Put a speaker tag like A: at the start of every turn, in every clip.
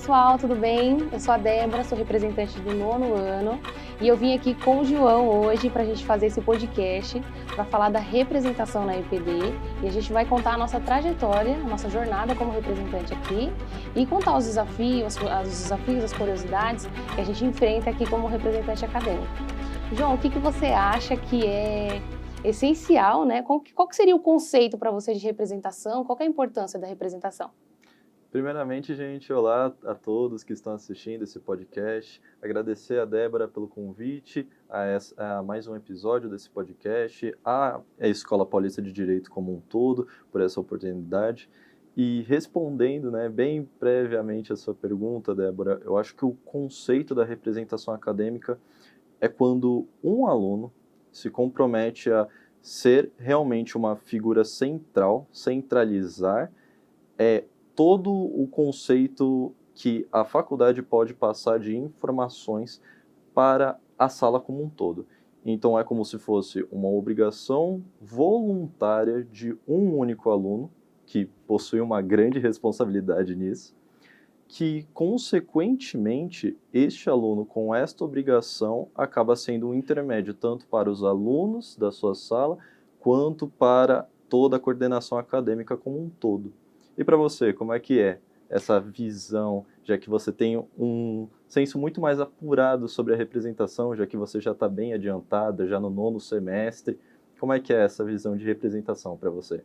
A: pessoal, tudo bem? Eu sou a Débora, sou representante do 9º ano e eu vim aqui com o João hoje para a gente fazer esse podcast para falar da representação na EPD e a gente vai contar a nossa trajetória, a nossa jornada como representante aqui e contar os desafios, as curiosidades que a gente enfrenta aqui como representante acadêmico. João, o que você acha que é essencial, né? Qual que seria o conceito para você de representação? Qual que é a importância da representação?
B: Primeiramente, gente, olá a todos que estão assistindo esse podcast. Agradecer a Débora pelo convite a mais um episódio desse podcast, a Escola Paulista de Direito como um todo, por essa oportunidade. E respondendo, né, bem previamente a sua pergunta, Débora, eu acho que o conceito da representação acadêmica é quando um aluno se compromete a ser realmente uma figura central, centralizar todo o conceito que a faculdade pode passar de informações para a sala como um todo. Então é como se fosse uma obrigação voluntária de um único aluno, que possui uma grande responsabilidade nisso, que consequentemente este aluno com esta obrigação acaba sendo um intermédio tanto para os alunos da sua sala, quanto para toda a coordenação acadêmica como um todo. E para você, como é que é essa visão, já que você tem um senso muito mais apurado sobre a representação, já que você já está bem adiantada, já no 9º semestre, como é que é essa visão de representação para você?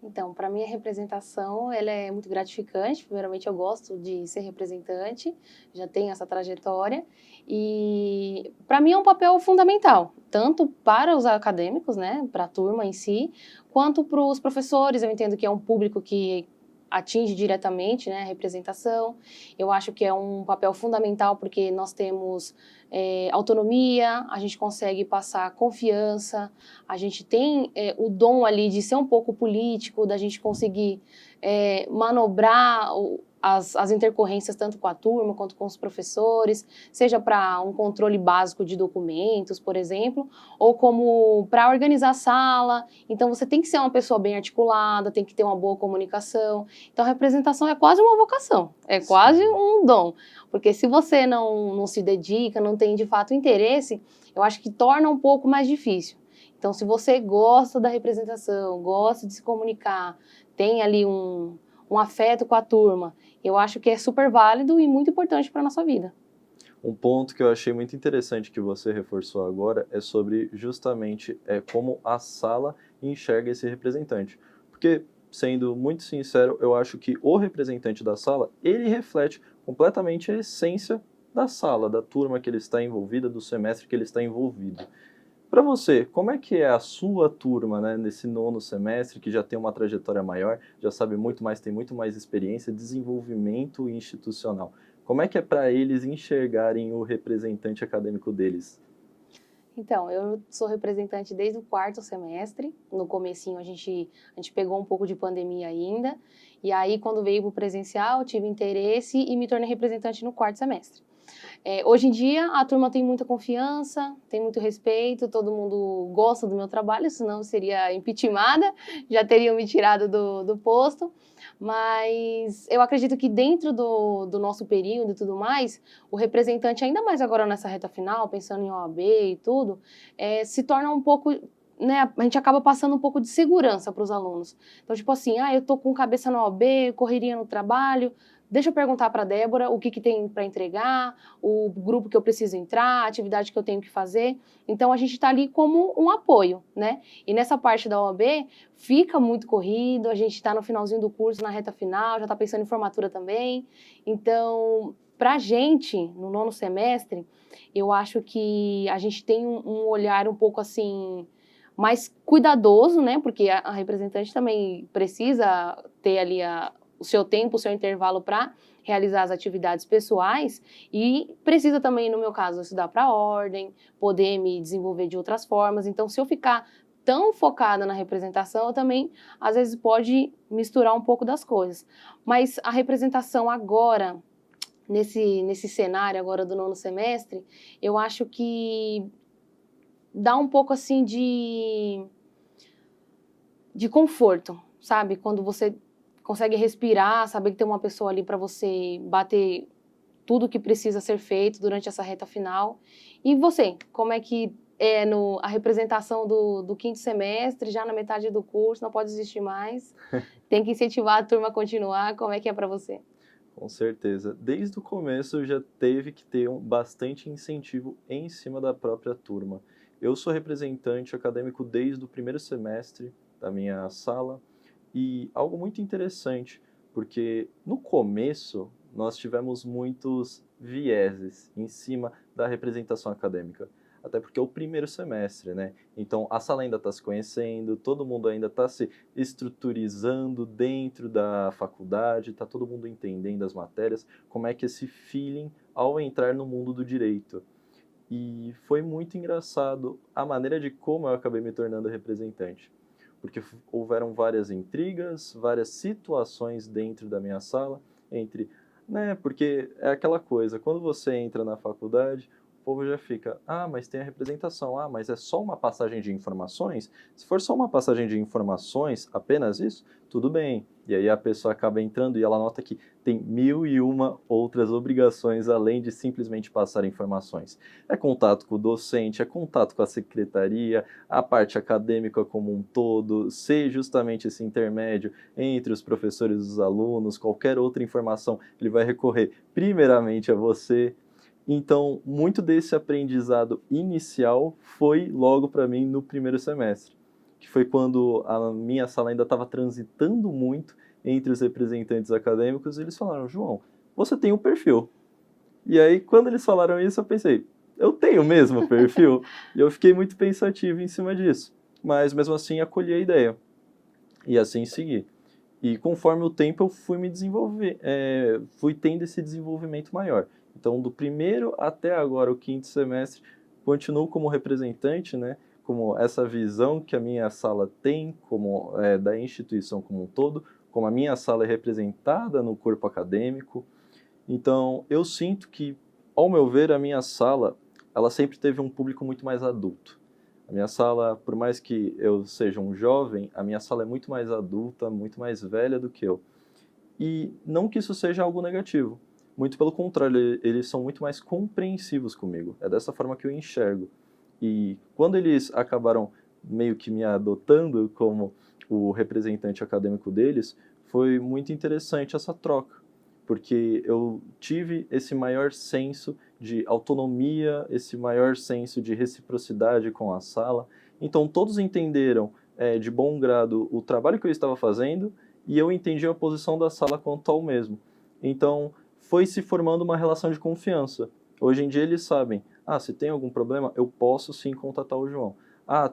A: Então, para mim a representação ela é muito gratificante. Primeiramente, eu gosto de ser representante, já tenho essa trajetória e para mim é um papel fundamental, tanto para os acadêmicos, né, para a turma em si, quanto para os professores. Eu entendo que é um público que atinge diretamente, né, a representação. Eu acho que é um papel fundamental porque nós temos autonomia, a gente consegue passar confiança, a gente tem o dom ali de ser um pouco político, da gente conseguir manobrar as intercorrências tanto com a turma quanto com os professores, seja para um controle básico de documentos, por exemplo, ou como para organizar a sala. Então você tem que ser uma pessoa bem articulada, tem que ter uma boa comunicação. Então a representação é quase uma vocação, é quase um dom, porque se você não se dedica, não tem de fato interesse, eu acho que torna um pouco mais difícil. Então se você gosta da representação, gosta de se comunicar, tem ali um afeto com a turma, eu acho que é super válido e muito importante para a nossa vida.
B: Um ponto que eu achei muito interessante que você reforçou agora é sobre justamente como a sala enxerga esse representante. Porque, sendo muito sincero, eu acho que o representante da sala, ele reflete completamente a essência da sala, da turma que ele está envolvida, do semestre que ele está envolvido. Para você, como é que é a sua turma, né, nesse 9º semestre, que já tem uma trajetória maior, já sabe muito mais, tem muito mais experiência, desenvolvimento institucional? Como é que é para eles enxergarem o representante acadêmico deles?
A: Então, eu sou representante desde o 4º semestre. No comecinho a gente pegou um pouco de pandemia ainda, e aí quando veio para o presencial tive interesse e me tornei representante no 4º semestre. Hoje em dia a turma tem muita confiança, tem muito respeito, todo mundo gosta do meu trabalho, senão eu seria impeachmentada, já teriam me tirado do posto, mas eu acredito que dentro do nosso período e tudo mais, o representante, ainda mais agora nessa reta final, pensando em OAB e tudo, se torna um pouco, né, a gente acaba passando um pouco de segurança para os alunos. Então, tipo assim, eu tô com cabeça na OAB, correria no trabalho, deixa eu perguntar para a Débora o que tem para entregar, o grupo que eu preciso entrar, a atividade que eu tenho que fazer. Então, a gente está ali como um apoio, né? E nessa parte da OAB, fica muito corrido, a gente está no finalzinho do curso, na reta final, já está pensando em formatura também. Então, para a gente, no 9º semestre, eu acho que a gente tem um olhar um pouco assim mais cuidadoso, né? Porque a representante também precisa ter ali o seu tempo, o seu intervalo para realizar as atividades pessoais e precisa também, no meu caso, estudar para a ordem, poder me desenvolver de outras formas. Então, se eu ficar tão focada na representação, eu também, às vezes, pode misturar um pouco das coisas. Mas a representação agora, nesse cenário agora do 9º semestre, eu acho que dá um pouco assim de conforto, sabe? Quando você consegue respirar, saber que tem uma pessoa ali para você bater tudo que precisa ser feito durante essa reta final. E você, como é que é a representação do quinto semestre, já na metade do curso, não pode desistir mais, tem que incentivar a turma a continuar, como é que é para você?
B: Com certeza. Desde o começo já teve que ter bastante incentivo em cima da própria turma. Eu sou representante acadêmico desde o primeiro semestre da minha sala e algo muito interessante, porque no começo nós tivemos muitos vieses em cima da representação acadêmica. Até porque é o primeiro semestre, né? Então a sala ainda está se conhecendo, todo mundo ainda está se estruturizando dentro da faculdade, está todo mundo entendendo as matérias, como é que esse feeling ao entrar no mundo do direito. E foi muito engraçado a maneira de como eu acabei me tornando representante. Porque houveram várias intrigas, várias situações dentro da minha sala, entre, né, porque é aquela coisa, quando você entra na faculdade, o povo já fica, ah, mas tem a representação, ah, mas é só uma passagem de informações? Se for só uma passagem de informações, apenas isso, tudo bem. E aí a pessoa acaba entrando e ela nota que tem 1001 outras obrigações além de simplesmente passar informações. É contato com o docente, é contato com a secretaria, a parte acadêmica como um todo, ser justamente esse intermédio entre os professores e os alunos, qualquer outra informação, ele vai recorrer primeiramente a você. Então, muito desse aprendizado inicial foi logo para mim no primeiro semestre, que foi quando a minha sala ainda estava transitando muito entre os representantes acadêmicos, e eles falaram, João, você tem um perfil. E aí, quando eles falaram isso, eu pensei, eu tenho mesmo o perfil? E eu fiquei muito pensativo em cima disso. Mas, mesmo assim, acolhi a ideia. E assim segui. E conforme o tempo, eu fui me desenvolver, fui tendo esse desenvolvimento maior. Então, do primeiro até agora, o quinto semestre, continuo como representante, né? Como essa visão que a minha sala tem, como da instituição como um todo, como a minha sala é representada no corpo acadêmico. Então, eu sinto que, ao meu ver, a minha sala, ela sempre teve um público muito mais adulto. A minha sala, por mais que eu seja um jovem, a minha sala é muito mais adulta, muito mais velha do que eu. E não que isso seja algo negativo. Muito pelo contrário, eles são muito mais compreensivos comigo. É dessa forma que eu enxergo. E quando eles acabaram meio que me adotando como o representante acadêmico deles, foi muito interessante essa troca, porque eu tive esse maior senso de autonomia, esse maior senso de reciprocidade com a sala. Então todos entenderam de bom grado o trabalho que eu estava fazendo e eu entendi a posição da sala quanto ao mesmo. Então foi se formando uma relação de confiança. Hoje em dia eles sabem, se tem algum problema, eu posso sim contatar o João.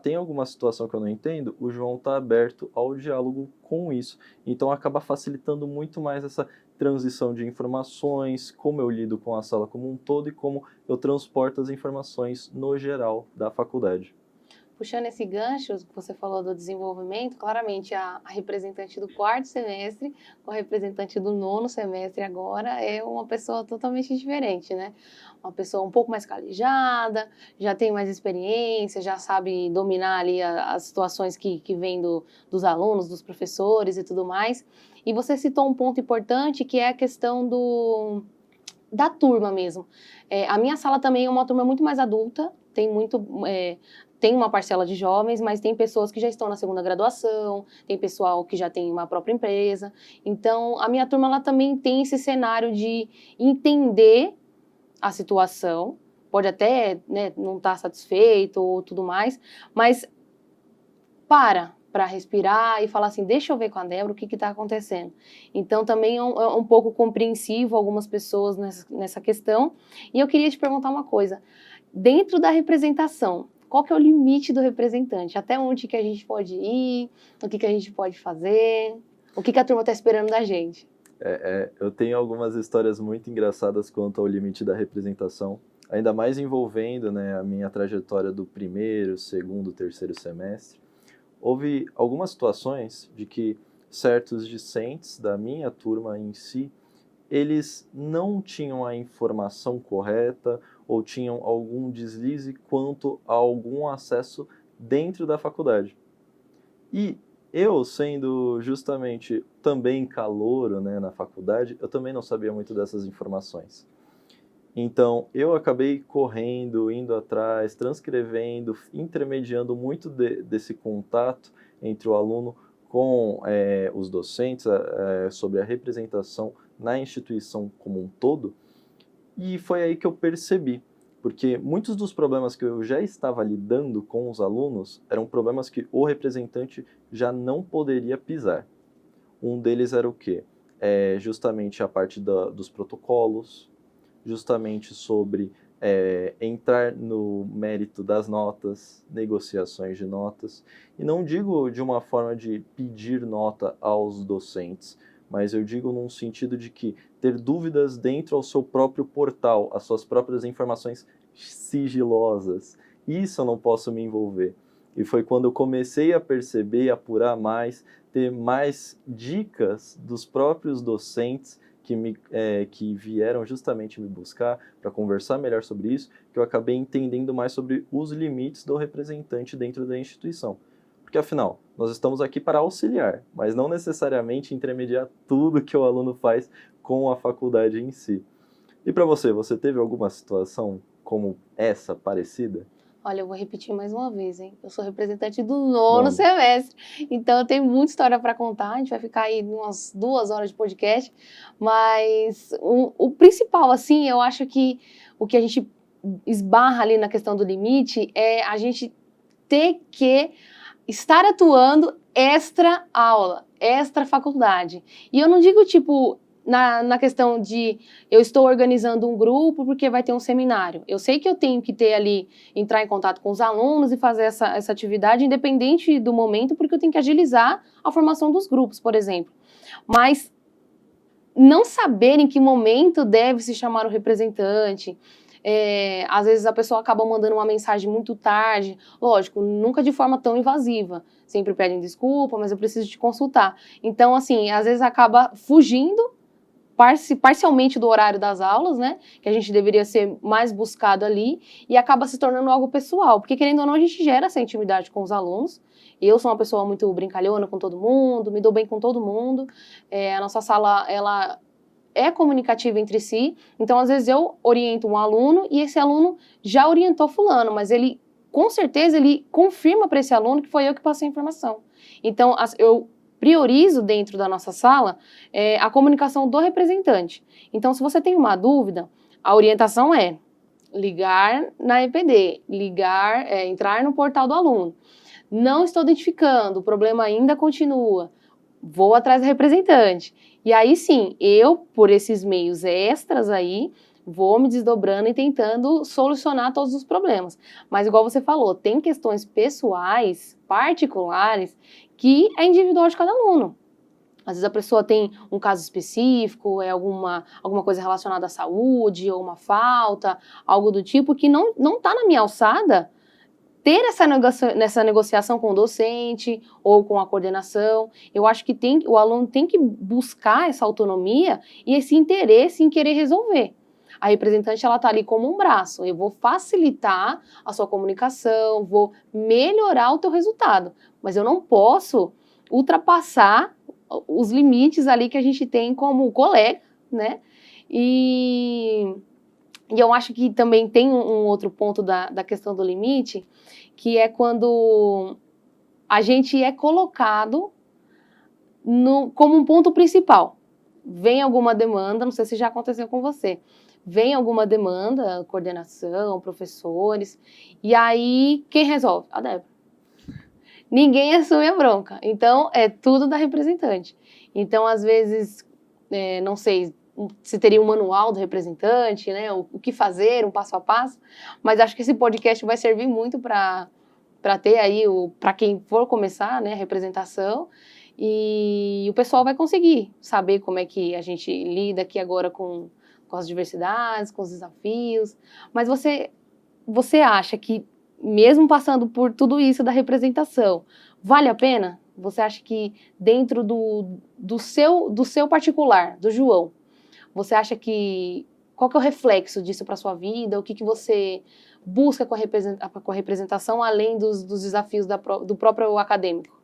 B: Tem alguma situação que eu não entendo? O João está aberto ao diálogo com isso. Então acaba facilitando muito mais essa transição de informações, como eu lido com a sala como um todo e como eu transporto as informações no geral da faculdade.
A: Puxando esse gancho que você falou do desenvolvimento, claramente a representante do quarto semestre com a representante do nono semestre agora é uma pessoa totalmente diferente, né? Uma pessoa um pouco mais calejada, já tem mais experiência, já sabe dominar ali as situações que vêm dos alunos, dos professores e tudo mais. E você citou um ponto importante que é a questão da turma mesmo. A minha sala também é uma turma muito mais adulta, tem uma parcela de jovens, mas tem pessoas que já estão na segunda graduação, tem pessoal que já tem uma própria empresa. Então, a minha turma ela também tem esse cenário de entender a situação, pode até, né, não estar satisfeito ou tudo mais, mas para respirar e falar assim, deixa eu ver com a Débora o que está acontecendo. Então, também é um pouco compreensivo algumas pessoas nessa questão. E eu queria te perguntar uma coisa. Dentro da representação, qual que é o limite do representante? Até onde que a gente pode ir? O que a gente pode fazer? O que a turma está esperando da gente?
B: Eu tenho algumas histórias muito engraçadas quanto ao limite da representação, ainda mais envolvendo, né, a minha trajetória do primeiro, segundo, terceiro semestre. Houve algumas situações de que certos discentes da minha turma em si, eles não tinham a informação correta ou tinham algum deslize quanto a algum acesso dentro da faculdade. E Eu, sendo justamente também calouro, né, na faculdade, eu também não sabia muito dessas informações. Então, eu acabei correndo, indo atrás, transcrevendo, intermediando muito desse contato entre o aluno com os docentes sobre a representação na instituição como um todo. E foi aí que eu percebi, porque muitos dos problemas que eu já estava lidando com os alunos eram problemas que o representante já não poderia pisar. Um deles era o quê? Justamente a parte dos protocolos, justamente sobre entrar no mérito das notas, negociações de notas. E não digo de uma forma de pedir nota aos docentes, mas eu digo num sentido de que ter dúvidas dentro ao seu próprio portal, as suas próprias informações sigilosas. Isso eu não posso me envolver. E foi quando eu comecei a perceber, apurar mais, ter mais dicas dos próprios docentes que vieram justamente me buscar para conversar melhor sobre isso, que eu acabei entendendo mais sobre os limites do representante dentro da instituição. Porque, afinal, nós estamos aqui para auxiliar, mas não necessariamente intermediar tudo que o aluno faz com a faculdade em si. E para você, você teve alguma situação como essa, parecida?
A: Olha, eu vou repetir mais uma vez, hein? Eu sou representante do 9º semestre, então eu tenho muita história para contar. A gente vai ficar aí umas 2 horas de podcast, mas o principal, assim, eu acho que o que a gente esbarra ali na questão do limite é a gente ter que estar atuando extra aula, extra faculdade. E eu não digo, tipo, na questão de eu estou organizando um grupo porque vai ter um seminário. Eu sei que eu tenho que ter ali, entrar em contato com os alunos e fazer essa atividade independente do momento, porque eu tenho que agilizar a formação dos grupos, por exemplo. Mas não saber em que momento deve se chamar o representante. Às vezes a pessoa acaba mandando uma mensagem muito tarde, lógico, nunca de forma tão invasiva, sempre pedem desculpa, mas eu preciso te consultar. Então, assim, às vezes acaba fugindo parcialmente do horário das aulas, né, que a gente deveria ser mais buscado ali, e acaba se tornando algo pessoal, porque querendo ou não a gente gera essa intimidade com os alunos. Eu sou uma pessoa muito brincalhona com todo mundo, me dou bem com todo mundo, a nossa sala, ela é comunicativa entre si, então às vezes eu oriento um aluno e esse aluno já orientou fulano, mas ele, com certeza, ele confirma para esse aluno que foi eu que passei a informação. Então eu priorizo dentro da nossa sala a comunicação do representante. Então, se você tem uma dúvida, a orientação é ligar na EPD, entrar no portal do aluno. Não estou identificando, o problema ainda continua. Vou atrás do representante. E aí sim, eu, por esses meios extras aí, vou me desdobrando e tentando solucionar todos os problemas. Mas igual você falou, tem questões pessoais, particulares, que é individual de cada aluno. Às vezes a pessoa tem um caso específico, alguma coisa relacionada à saúde, ou uma falta, algo do tipo, que não está na minha alçada ter essa negociação com o docente ou com a coordenação. Eu acho que o aluno tem que buscar essa autonomia e esse interesse em querer resolver. A representante, ela está ali como um braço. Eu vou facilitar a sua comunicação, vou melhorar o teu resultado. Mas eu não posso ultrapassar os limites ali que a gente tem como colega, né? E eu acho que também tem um outro ponto da questão do limite, que é quando a gente é colocado como um ponto principal. Vem alguma demanda, não sei se já aconteceu com você, vem alguma demanda, coordenação, professores, e aí quem resolve? A Débora. Ninguém assume a bronca, então é tudo da representante. Então, às vezes, não sei se teria um manual do representante, né, o que fazer, um passo a passo, mas acho que esse podcast vai servir muito para ter aí, para quem for começar, né, a representação, e o pessoal vai conseguir saber como é que a gente lida aqui agora com as diversidades, com os desafios. Mas você acha que, mesmo passando por tudo isso da representação, vale a pena? Você acha que dentro do seu particular, do João, você acha que... Qual que é o reflexo disso para a sua vida? O que você busca com a representação, além dos desafios do próprio acadêmico?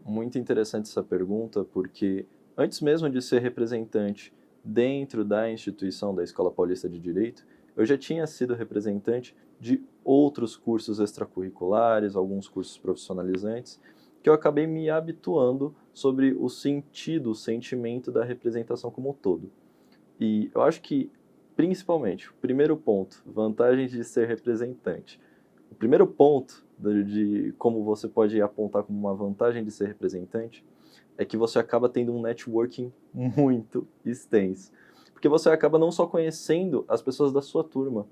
B: Muito interessante essa pergunta, porque antes mesmo de ser representante dentro da instituição da Escola Paulista de Direito, eu já tinha sido representante de outros cursos extracurriculares, alguns cursos profissionalizantes, que eu acabei me habituando sobre o sentido, o sentimento da representação como um todo. E eu acho que, principalmente, o primeiro ponto, vantagens de ser representante. O primeiro ponto de como você pode apontar como uma vantagem de ser representante é que você acaba tendo um networking muito extenso. Porque você acaba não só conhecendo as pessoas da sua turma,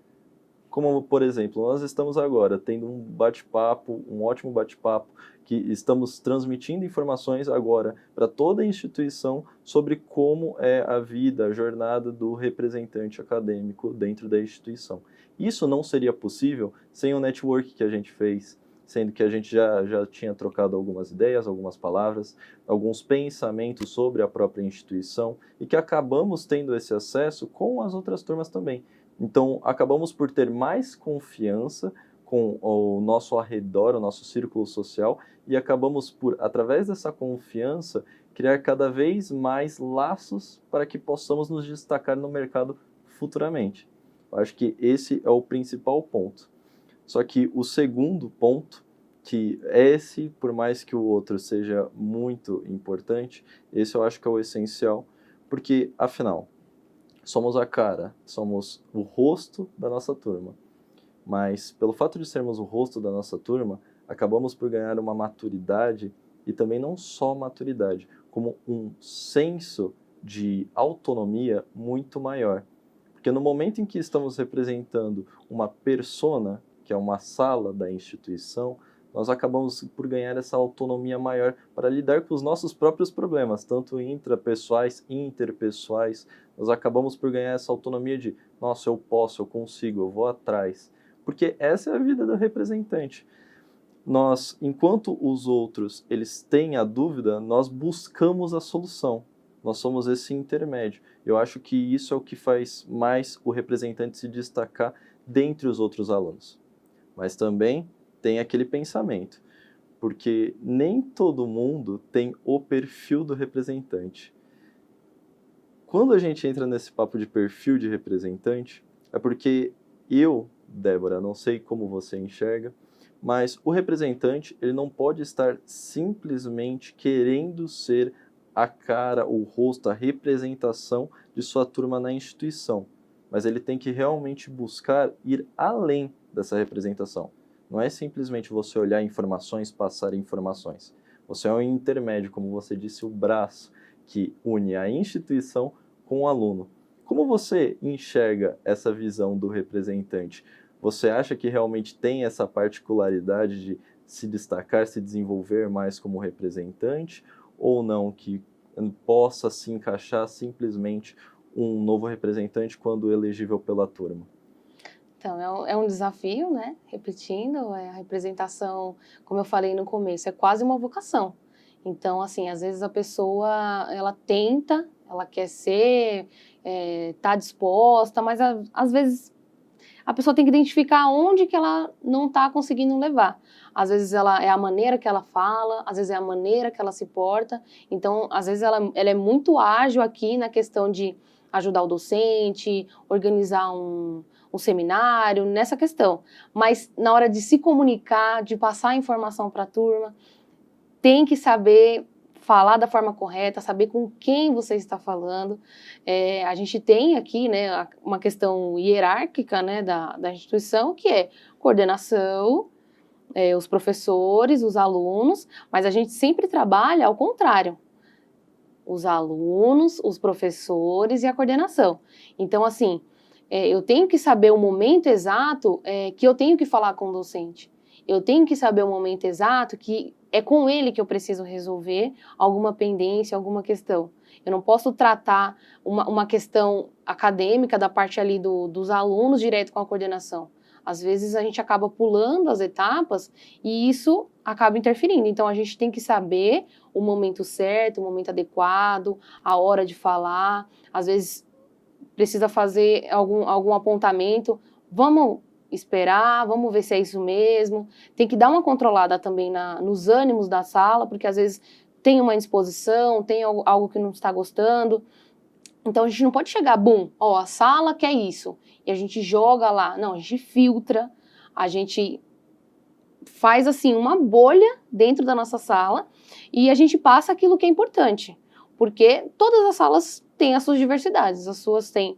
B: como, por exemplo, nós estamos agora tendo um bate-papo, um ótimo bate-papo, que estamos transmitindo informações agora para toda a instituição sobre como é a vida, a jornada do representante acadêmico dentro da instituição. Isso não seria possível sem o network que a gente fez, sendo que a gente já tinha trocado algumas ideias, algumas palavras, alguns pensamentos sobre a própria instituição e que acabamos tendo esse acesso com as outras turmas também. Então, acabamos por ter mais confiança com o nosso arredor, o nosso círculo social, e acabamos por, através dessa confiança, criar cada vez mais laços para que possamos nos destacar no mercado futuramente. Eu acho que esse é o principal ponto. Só que o segundo ponto, que esse, por mais que o outro seja muito importante, esse eu acho que é o essencial, porque, afinal, somos a cara, somos o rosto da nossa turma. Mas, pelo fato de sermos o rosto da nossa turma, acabamos por ganhar uma maturidade, e também não só maturidade, como um senso de autonomia muito maior. Porque no momento em que estamos representando uma persona, que é uma sala da instituição, nós acabamos por ganhar essa autonomia maior para lidar com os nossos próprios problemas, tanto intrapessoais, interpessoais. Nós acabamos por ganhar essa autonomia de, nossa, eu posso, eu consigo, eu vou atrás. Porque essa é a vida do representante. Nós, enquanto os outros eles têm a dúvida, nós buscamos a solução. Nós somos esse intermédio. Eu acho que isso é o que faz mais o representante se destacar dentre os outros alunos. Mas também tem aquele pensamento, porque nem todo mundo tem o perfil do representante. Quando a gente entra nesse papo de perfil de representante, é porque eu, Débora, não sei como você enxerga, mas o representante ele não pode estar simplesmente querendo ser a cara, o rosto, a representação de sua turma na instituição, mas ele tem que realmente buscar ir além dessa representação. Não é simplesmente você olhar informações, passar informações. Você é um intermédio, como você disse, o braço que une a instituição com o aluno. Como você enxerga essa visão do representante? Você acha que realmente tem essa particularidade de se destacar, se desenvolver mais como representante, ou não, que possa se encaixar simplesmente um novo representante quando elegível pela turma?
A: Então, é um desafio, né? Repetindo, a representação, como eu falei no começo, é quase uma vocação. Então, assim, às vezes a pessoa, ela tenta, ela quer ser, tá disposta, mas às vezes a pessoa tem que identificar onde que ela não está conseguindo levar. Às vezes ela é a maneira que ela fala, às vezes é a maneira que ela se porta. Então, às vezes ela é muito ágil aqui na questão de ajudar o docente, organizar um seminário, nessa questão. Mas na hora de se comunicar, de passar a informação para a turma, tem que saber falar da forma correta, saber com quem você está falando. A gente tem aqui, né, uma questão hierárquica, né, da instituição, que é coordenação, os professores, os alunos, mas a gente sempre trabalha ao contrário. Os alunos, os professores e a coordenação. Então, assim, eu tenho que saber o momento exato que eu tenho que falar com o docente. Eu tenho que saber o momento exato que é com ele que eu preciso resolver alguma pendência, alguma questão. Eu não posso tratar uma questão acadêmica da parte ali dos alunos direto com a coordenação. Às vezes a gente acaba pulando as etapas e isso acaba interferindo. Então a gente tem que saber o momento certo, o momento adequado, a hora de falar. Às vezes precisa fazer algum apontamento. Vamos esperar, vamos ver se é isso mesmo. Tem que dar uma controlada também nos ânimos da sala, porque às vezes tem uma indisposição, tem algo que não está gostando. Então, a gente não pode chegar, ó, a sala quer isso, e a gente joga lá. Não, a gente filtra, a gente faz, assim, uma bolha dentro da nossa sala e a gente passa aquilo que é importante. Porque todas as salas têm as suas diversidades, as suas têm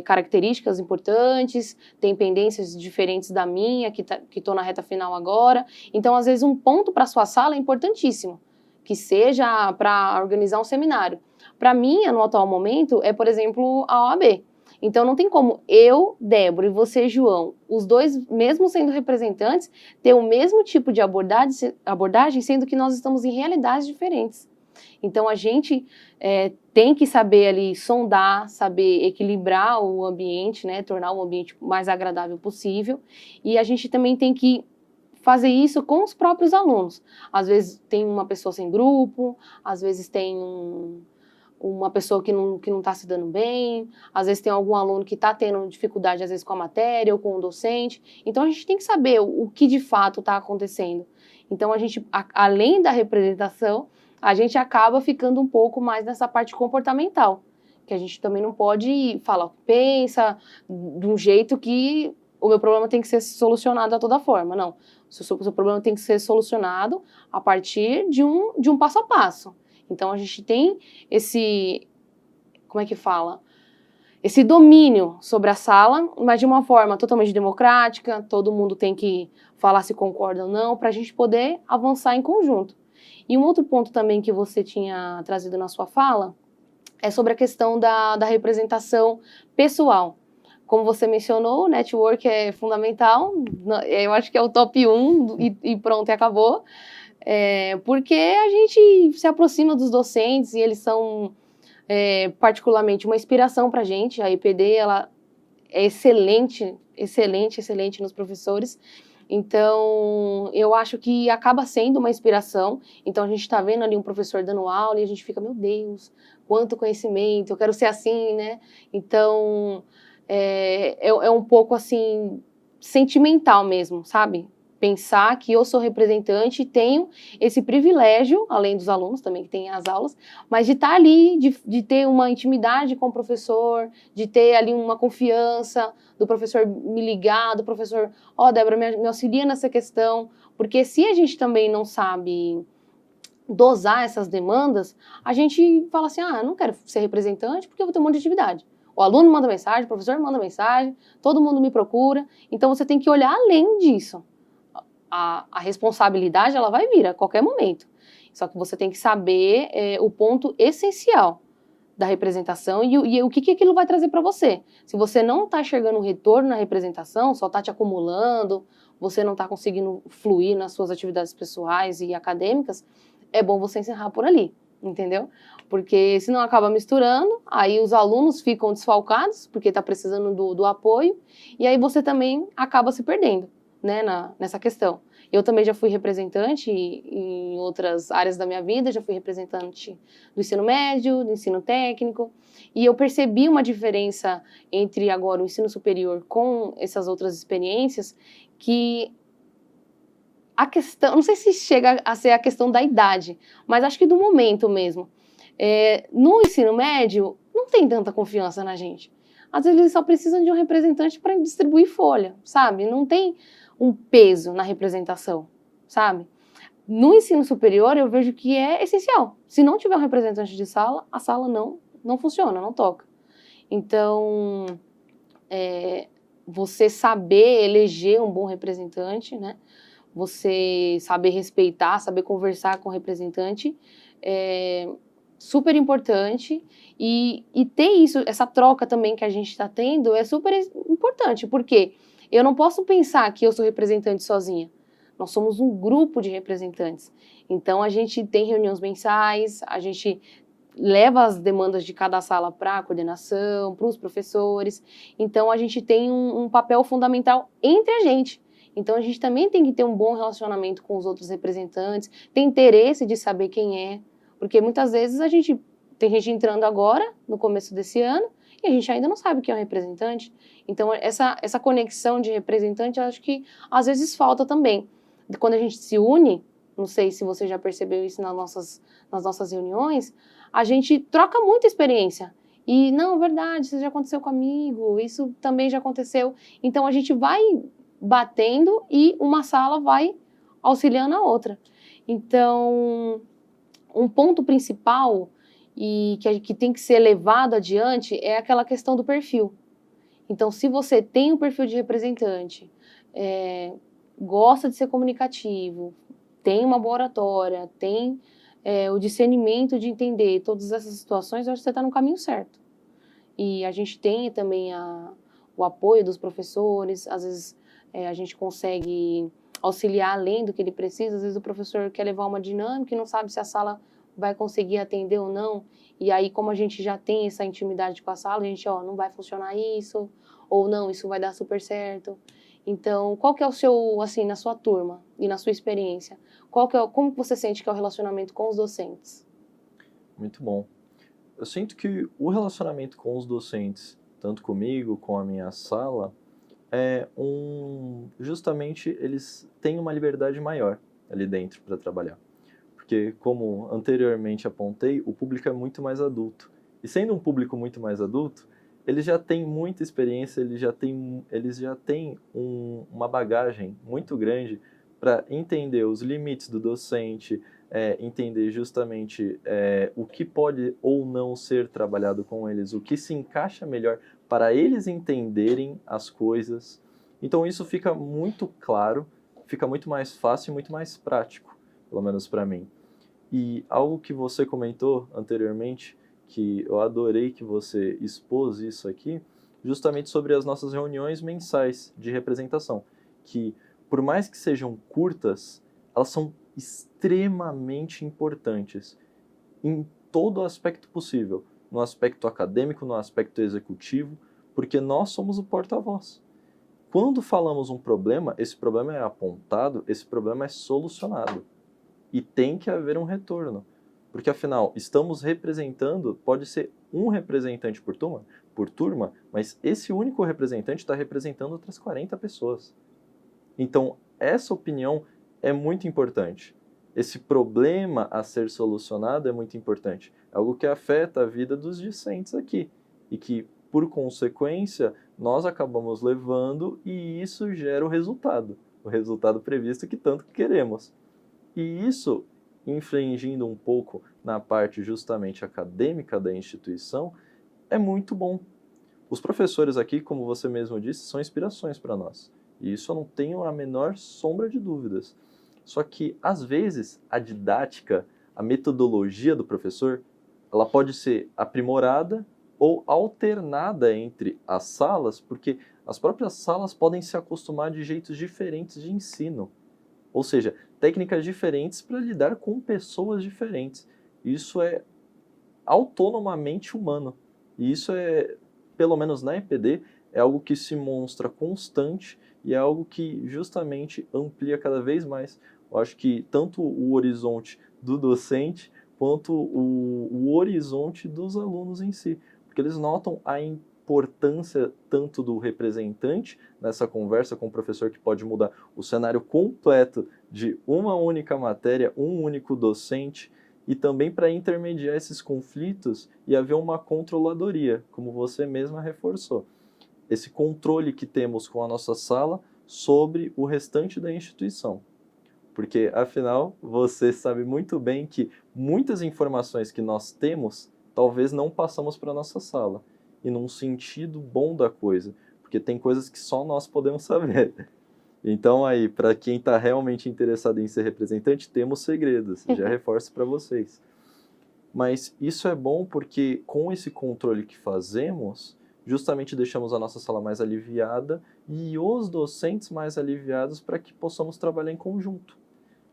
A: características importantes, têm pendências diferentes da minha, que estou na reta final agora. Então, às vezes, um ponto para a sua sala é importantíssimo, que seja para organizar um seminário. Para mim, no atual momento, é, por exemplo, a OAB. Então, não tem como eu, Débora, e você, João, os dois, mesmo sendo representantes, ter o mesmo tipo de abordagem, sendo que nós estamos em realidades diferentes. Então, a gente tem que saber ali sondar, saber equilibrar o ambiente, né, tornar o ambiente mais agradável possível. E a gente também tem que fazer isso com os próprios alunos. Às vezes tem uma pessoa sem grupo, às vezes tem uma pessoa que não está se dando bem, às vezes tem algum aluno que está tendo dificuldade, às vezes, com a matéria ou com o docente. Então, a gente tem que saber o que de fato está acontecendo. Então, a gente, além da representação, a gente acaba ficando um pouco mais nessa parte comportamental, que a gente também não pode falar, pensa de um jeito que o meu problema tem que ser solucionado a toda forma. Não, o seu problema tem que ser solucionado a partir de um passo a passo. Então, a gente tem esse, como é que fala? Esse domínio sobre a sala, mas de uma forma totalmente democrática, todo mundo tem que falar se concorda ou não, para a gente poder avançar em conjunto. E um outro ponto também que você tinha trazido na sua fala é sobre a questão da representação pessoal. Como você mencionou, o network é fundamental, eu acho que é o top 1 e pronto, e acabou. Porque a gente se aproxima dos docentes e eles são particularmente uma inspiração para a gente. A EPD ela é excelente, excelente, excelente nos professores. Então, eu acho que acaba sendo uma inspiração. Então, a gente está vendo ali um professor dando aula e a gente fica, meu Deus, quanto conhecimento, eu quero ser assim, né? Então, é um pouco assim, sentimental mesmo, sabe? Pensar que eu sou representante e tenho esse privilégio, além dos alunos também que têm as aulas, mas de estar ali, de ter uma intimidade com o professor, de ter ali uma confiança do professor me ligar, do professor, Débora, me auxilia nessa questão, porque se a gente também não sabe dosar essas demandas, a gente fala assim, não quero ser representante porque eu vou ter um monte de atividade. O aluno manda mensagem, o professor manda mensagem, todo mundo me procura, então você tem que olhar além disso. A responsabilidade ela vai vir a qualquer momento. Só que você tem que saber o ponto essencial da representação e o que aquilo vai trazer para você. Se você não está enxergando um retorno na representação, só está te acumulando, você não está conseguindo fluir nas suas atividades pessoais e acadêmicas, é bom você encerrar por ali, entendeu? Porque senão acaba misturando, aí os alunos ficam desfalcados, porque está precisando do apoio, e aí você também acaba se perdendo, né, nessa questão. Eu também já fui representante em outras áreas da minha vida, já fui representante do ensino médio, do ensino técnico, e eu percebi uma diferença entre agora o ensino superior com essas outras experiências, que a questão, não sei se chega a ser a questão da idade, mas acho que do momento mesmo. No ensino médio, não tem tanta confiança na gente. Às vezes eles só precisam de um representante para distribuir folha, sabe? Não tem um peso na representação, sabe? No ensino superior, eu vejo que é essencial. Se não tiver um representante de sala, a sala não funciona, não toca. Então, você saber eleger um bom representante, né? Você saber respeitar, saber conversar com o representante, é super importante. E ter isso, essa troca também que a gente está tendo é super importante, porque eu não posso pensar que eu sou representante sozinha. Nós somos um grupo de representantes. Então, a gente tem reuniões mensais, a gente leva as demandas de cada sala para a coordenação, para os professores. Então, a gente tem um papel fundamental entre a gente. Então, a gente também tem que ter um bom relacionamento com os outros representantes, ter interesse de saber quem é, porque muitas vezes tem gente entrando agora, no começo desse ano, e a gente ainda não sabe quem é o representante. Então, essa conexão de representante, eu acho que às vezes falta também. Quando a gente se une, não sei se você já percebeu isso nas nossas reuniões, a gente troca muita experiência. E, não, verdade, isso já aconteceu comigo, isso também já aconteceu. Então, a gente vai batendo e uma sala vai auxiliando a outra. Então, um ponto principal e que tem que ser levado adiante é aquela questão do perfil. Então, se você tem um perfil de representante, gosta de ser comunicativo, tem uma boa oratória, tem o discernimento de entender todas essas situações, eu acho que você está no caminho certo. E a gente tem também o apoio dos professores, às vezes a gente consegue auxiliar além do que ele precisa, às vezes o professor quer levar uma dinâmica e não sabe se a sala vai conseguir atender ou não, e aí como a gente já tem essa intimidade com a sala, a gente, não vai funcionar isso, ou não, isso vai dar super certo. Então, qual que é o seu, assim, na sua turma e na sua experiência, como que você sente que é o relacionamento com os docentes?
B: Muito bom. Eu sinto que o relacionamento com os docentes, tanto comigo, com a minha sala, justamente eles têm uma liberdade maior ali dentro para trabalhar. Porque, como anteriormente apontei, o público é muito mais adulto. E sendo um público muito mais adulto, eles já têm muita experiência, eles já têm uma bagagem muito grande para entender os limites do docente, entender justamente o que pode ou não ser trabalhado com eles, o que se encaixa melhor para eles entenderem as coisas. Então isso fica muito claro, fica muito mais fácil e muito mais prático, pelo menos para mim. E algo que você comentou anteriormente, que eu adorei que você expôs isso aqui, justamente sobre as nossas reuniões mensais de representação, que por mais que sejam curtas, elas são extremamente importantes em todo aspecto possível, no aspecto acadêmico, no aspecto executivo, porque nós somos o porta-voz. Quando falamos um problema, esse problema é apontado, esse problema é solucionado. E tem que haver um retorno. Porque, afinal, estamos representando, pode ser um representante por turma, mas esse único representante está representando outras 40 pessoas. Então, essa opinião é muito importante. Esse problema a ser solucionado é muito importante. É algo que afeta a vida dos discentes aqui. E que, por consequência, nós acabamos levando e isso gera o resultado previsto que tanto queremos. E isso, infringindo um pouco na parte justamente acadêmica da instituição, é muito bom. Os professores aqui, como você mesmo disse, são inspirações para nós. E isso eu não tenho a menor sombra de dúvidas. Só que, às vezes, a didática, a metodologia do professor, ela pode ser aprimorada ou alternada entre as salas, porque as próprias salas podem se acostumar de jeitos diferentes de ensino. Ou seja, técnicas diferentes para lidar com pessoas diferentes. Isso é autonomamente humano. E isso pelo menos na EPD, é algo que se mostra constante e é algo que justamente amplia cada vez mais. Eu acho que tanto o horizonte do docente quanto o horizonte dos alunos em si. Porque eles notam a importância tanto do representante nessa conversa com o professor, que pode mudar o cenário completo de uma única matéria, um único docente, e também para intermediar esses conflitos e haver uma controladoria, como você mesma reforçou. Esse controle que temos com a nossa sala sobre o restante da instituição. Porque, afinal, você sabe muito bem que muitas informações que nós temos, talvez não passamos para a nossa sala. E num sentido bom da coisa, porque tem coisas que só nós podemos saber. Então aí, para quem está realmente interessado em ser representante, temos segredos, já reforço para vocês. Mas isso é bom porque com esse controle que fazemos, justamente deixamos a nossa sala mais aliviada e os docentes mais aliviados para que possamos trabalhar em conjunto.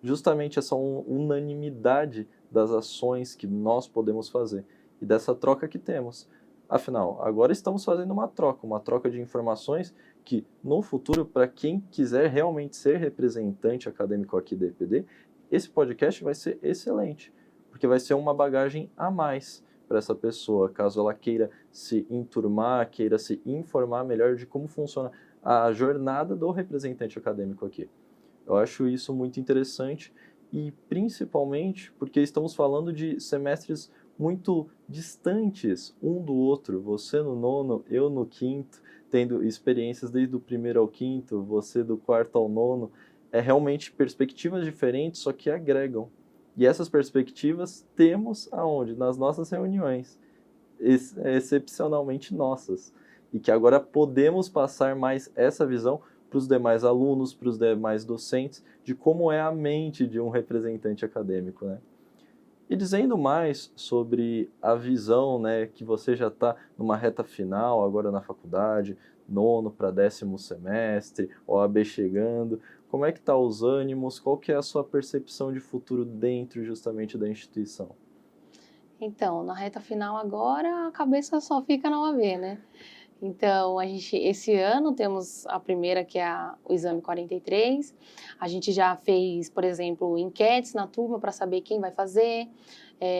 B: Justamente essa unanimidade das ações que nós podemos fazer e dessa troca que temos. Afinal, agora estamos fazendo uma troca de informações que, no futuro, para quem quiser realmente ser representante acadêmico aqui da EPD, esse podcast vai ser excelente, porque vai ser uma bagagem a mais para essa pessoa, caso ela queira se enturmar, queira se informar melhor de como funciona a jornada do representante acadêmico aqui. Eu acho isso muito interessante e principalmente porque estamos falando de semestres muito distantes um do outro, você no nono, eu no quinto, tendo experiências desde o primeiro ao quinto, você do quarto ao nono, é realmente perspectivas diferentes, só que agregam. E essas perspectivas temos aonde? Nas nossas reuniões, excepcionalmente nossas. E que agora podemos passar mais essa visão para os demais alunos, para os demais docentes, de como é a mente de um representante acadêmico, né? E dizendo mais sobre a visão, né, que você já está numa reta final, agora na faculdade, nono para 10º semestre, OAB chegando, como é que tá os ânimos, qual que é a sua percepção de futuro dentro justamente da instituição?
A: Então, na reta final agora, a cabeça só fica na OAB, né? Então, esse ano temos a primeira, que é o exame 43. A gente já fez, por exemplo, enquetes na turma para saber quem vai fazer.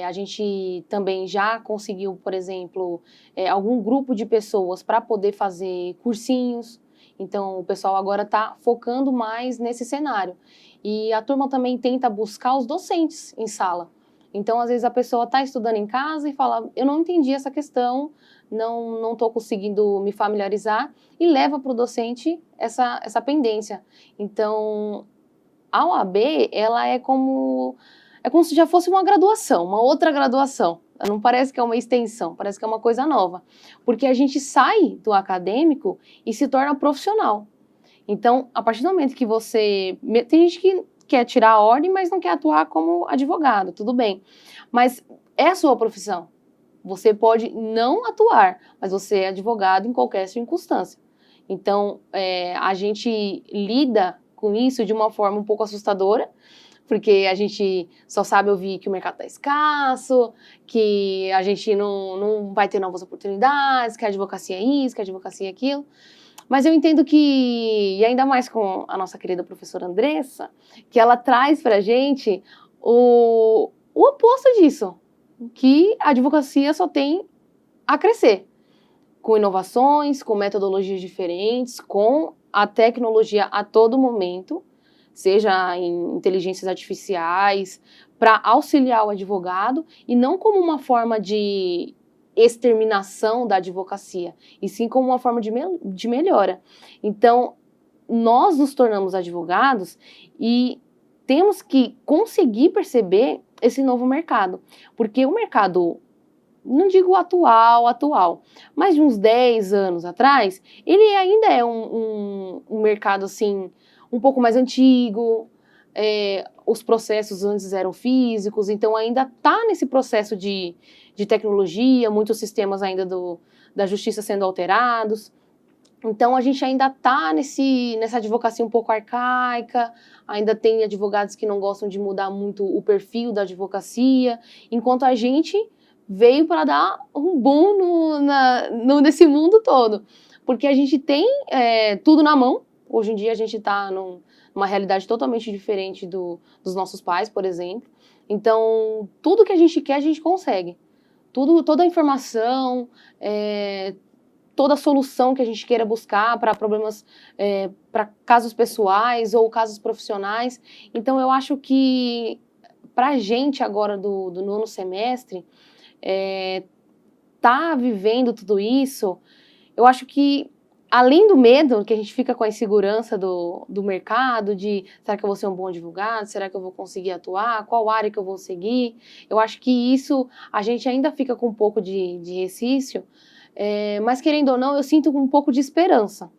A: A gente também já conseguiu, por exemplo, algum grupo de pessoas para poder fazer cursinhos. Então, o pessoal agora está focando mais nesse cenário. E a turma também tenta buscar os docentes em sala. Então, às vezes, a pessoa está estudando em casa e fala, eu não entendi essa questão, não estou conseguindo me familiarizar, e leva para o docente essa pendência. Então, a OAB, ela é como se já fosse uma graduação, uma outra graduação. Não parece que é uma extensão, parece que é uma coisa nova. Porque a gente sai do acadêmico e se torna profissional. Então, a partir do momento que você... Tem gente que quer tirar a ordem, mas não quer atuar como advogado, tudo bem. Mas é a sua profissão. Você pode não atuar, mas você é advogado em qualquer circunstância. Então, a gente lida com isso de uma forma um pouco assustadora, porque a gente só sabe ouvir que o mercado está escasso, que a gente não vai ter novas oportunidades, que a advocacia é isso, que a advocacia é aquilo. Mas eu entendo que, e ainda mais com a nossa querida professora Andressa, que ela traz para a gente o oposto disso, que a advocacia só tem a crescer, com inovações, com metodologias diferentes, com a tecnologia a todo momento, seja em inteligências artificiais, para auxiliar o advogado, e não como uma forma de exterminação da advocacia, e sim como uma forma de melhora. Então, nós nos tornamos advogados e temos que conseguir perceber esse novo mercado, porque o mercado, não digo atual, mas de uns 10 anos atrás, ele ainda é um mercado assim, um pouco mais antigo, os processos antes eram físicos, então ainda está nesse processo de tecnologia, muitos sistemas ainda da justiça sendo alterados. Então, a gente ainda está nessa advocacia um pouco arcaica, ainda tem advogados que não gostam de mudar muito o perfil da advocacia, enquanto a gente veio para dar um boom nesse mundo todo. Porque a gente tem tudo na mão. Hoje em dia, a gente está numa realidade totalmente diferente dos nossos pais, por exemplo. Então, tudo que a gente quer, a gente consegue. Toda a informação, toda a solução que a gente queira buscar para problemas, para casos pessoais ou casos profissionais. Então, eu acho que para a gente agora do nono semestre, tá vivendo tudo isso, eu acho que, além do medo, que a gente fica com a insegurança do mercado, de será que eu vou ser um bom advogado, será que eu vou conseguir atuar, qual área que eu vou seguir, eu acho que isso a gente ainda fica com um pouco de resquício, mas querendo ou não, eu sinto um pouco de esperança.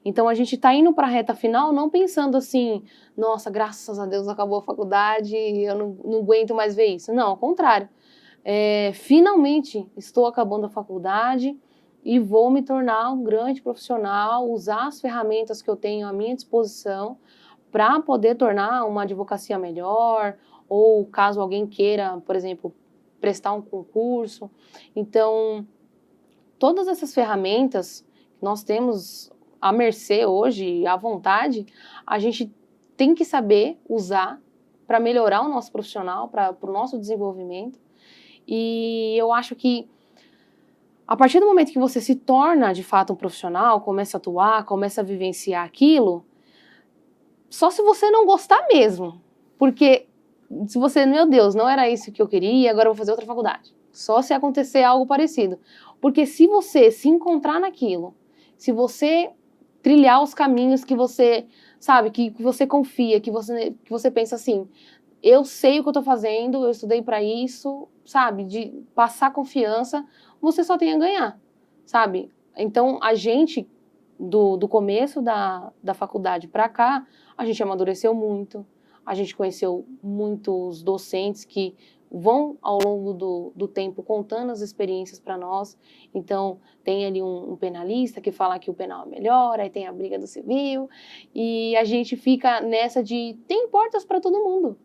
A: Então a gente está indo para a reta final não pensando assim, nossa, graças a Deus acabou a faculdade, eu não aguento mais ver isso. Não, ao contrário. Finalmente estou acabando a faculdade e vou me tornar um grande profissional, usar as ferramentas que eu tenho à minha disposição para poder tornar uma advocacia melhor, ou caso alguém queira, por exemplo, prestar um concurso. Então, todas essas ferramentas que nós temos à mercê hoje, à vontade, a gente tem que saber usar para melhorar o nosso profissional, para o nosso desenvolvimento. E eu acho que a partir do momento que você se torna de fato um profissional, começa a atuar, começa a vivenciar aquilo, só se você não gostar mesmo, porque se você, meu Deus, não era isso que eu queria, agora eu vou fazer outra faculdade. Só se acontecer algo parecido. Porque se você se encontrar naquilo, se você trilhar os caminhos que você, sabe, que você confia, que você pensa assim, eu sei o que eu tô fazendo, eu estudei para isso, sabe, de passar confiança, você só tem a ganhar, sabe? Então, a gente, do começo da faculdade para cá, a gente amadureceu muito, a gente conheceu muitos docentes que vão, ao longo do tempo, contando as experiências para nós. Então, tem ali um penalista que fala que o penal é melhor, aí tem a briga do civil, e a gente fica nessa de, tem portas para todo mundo.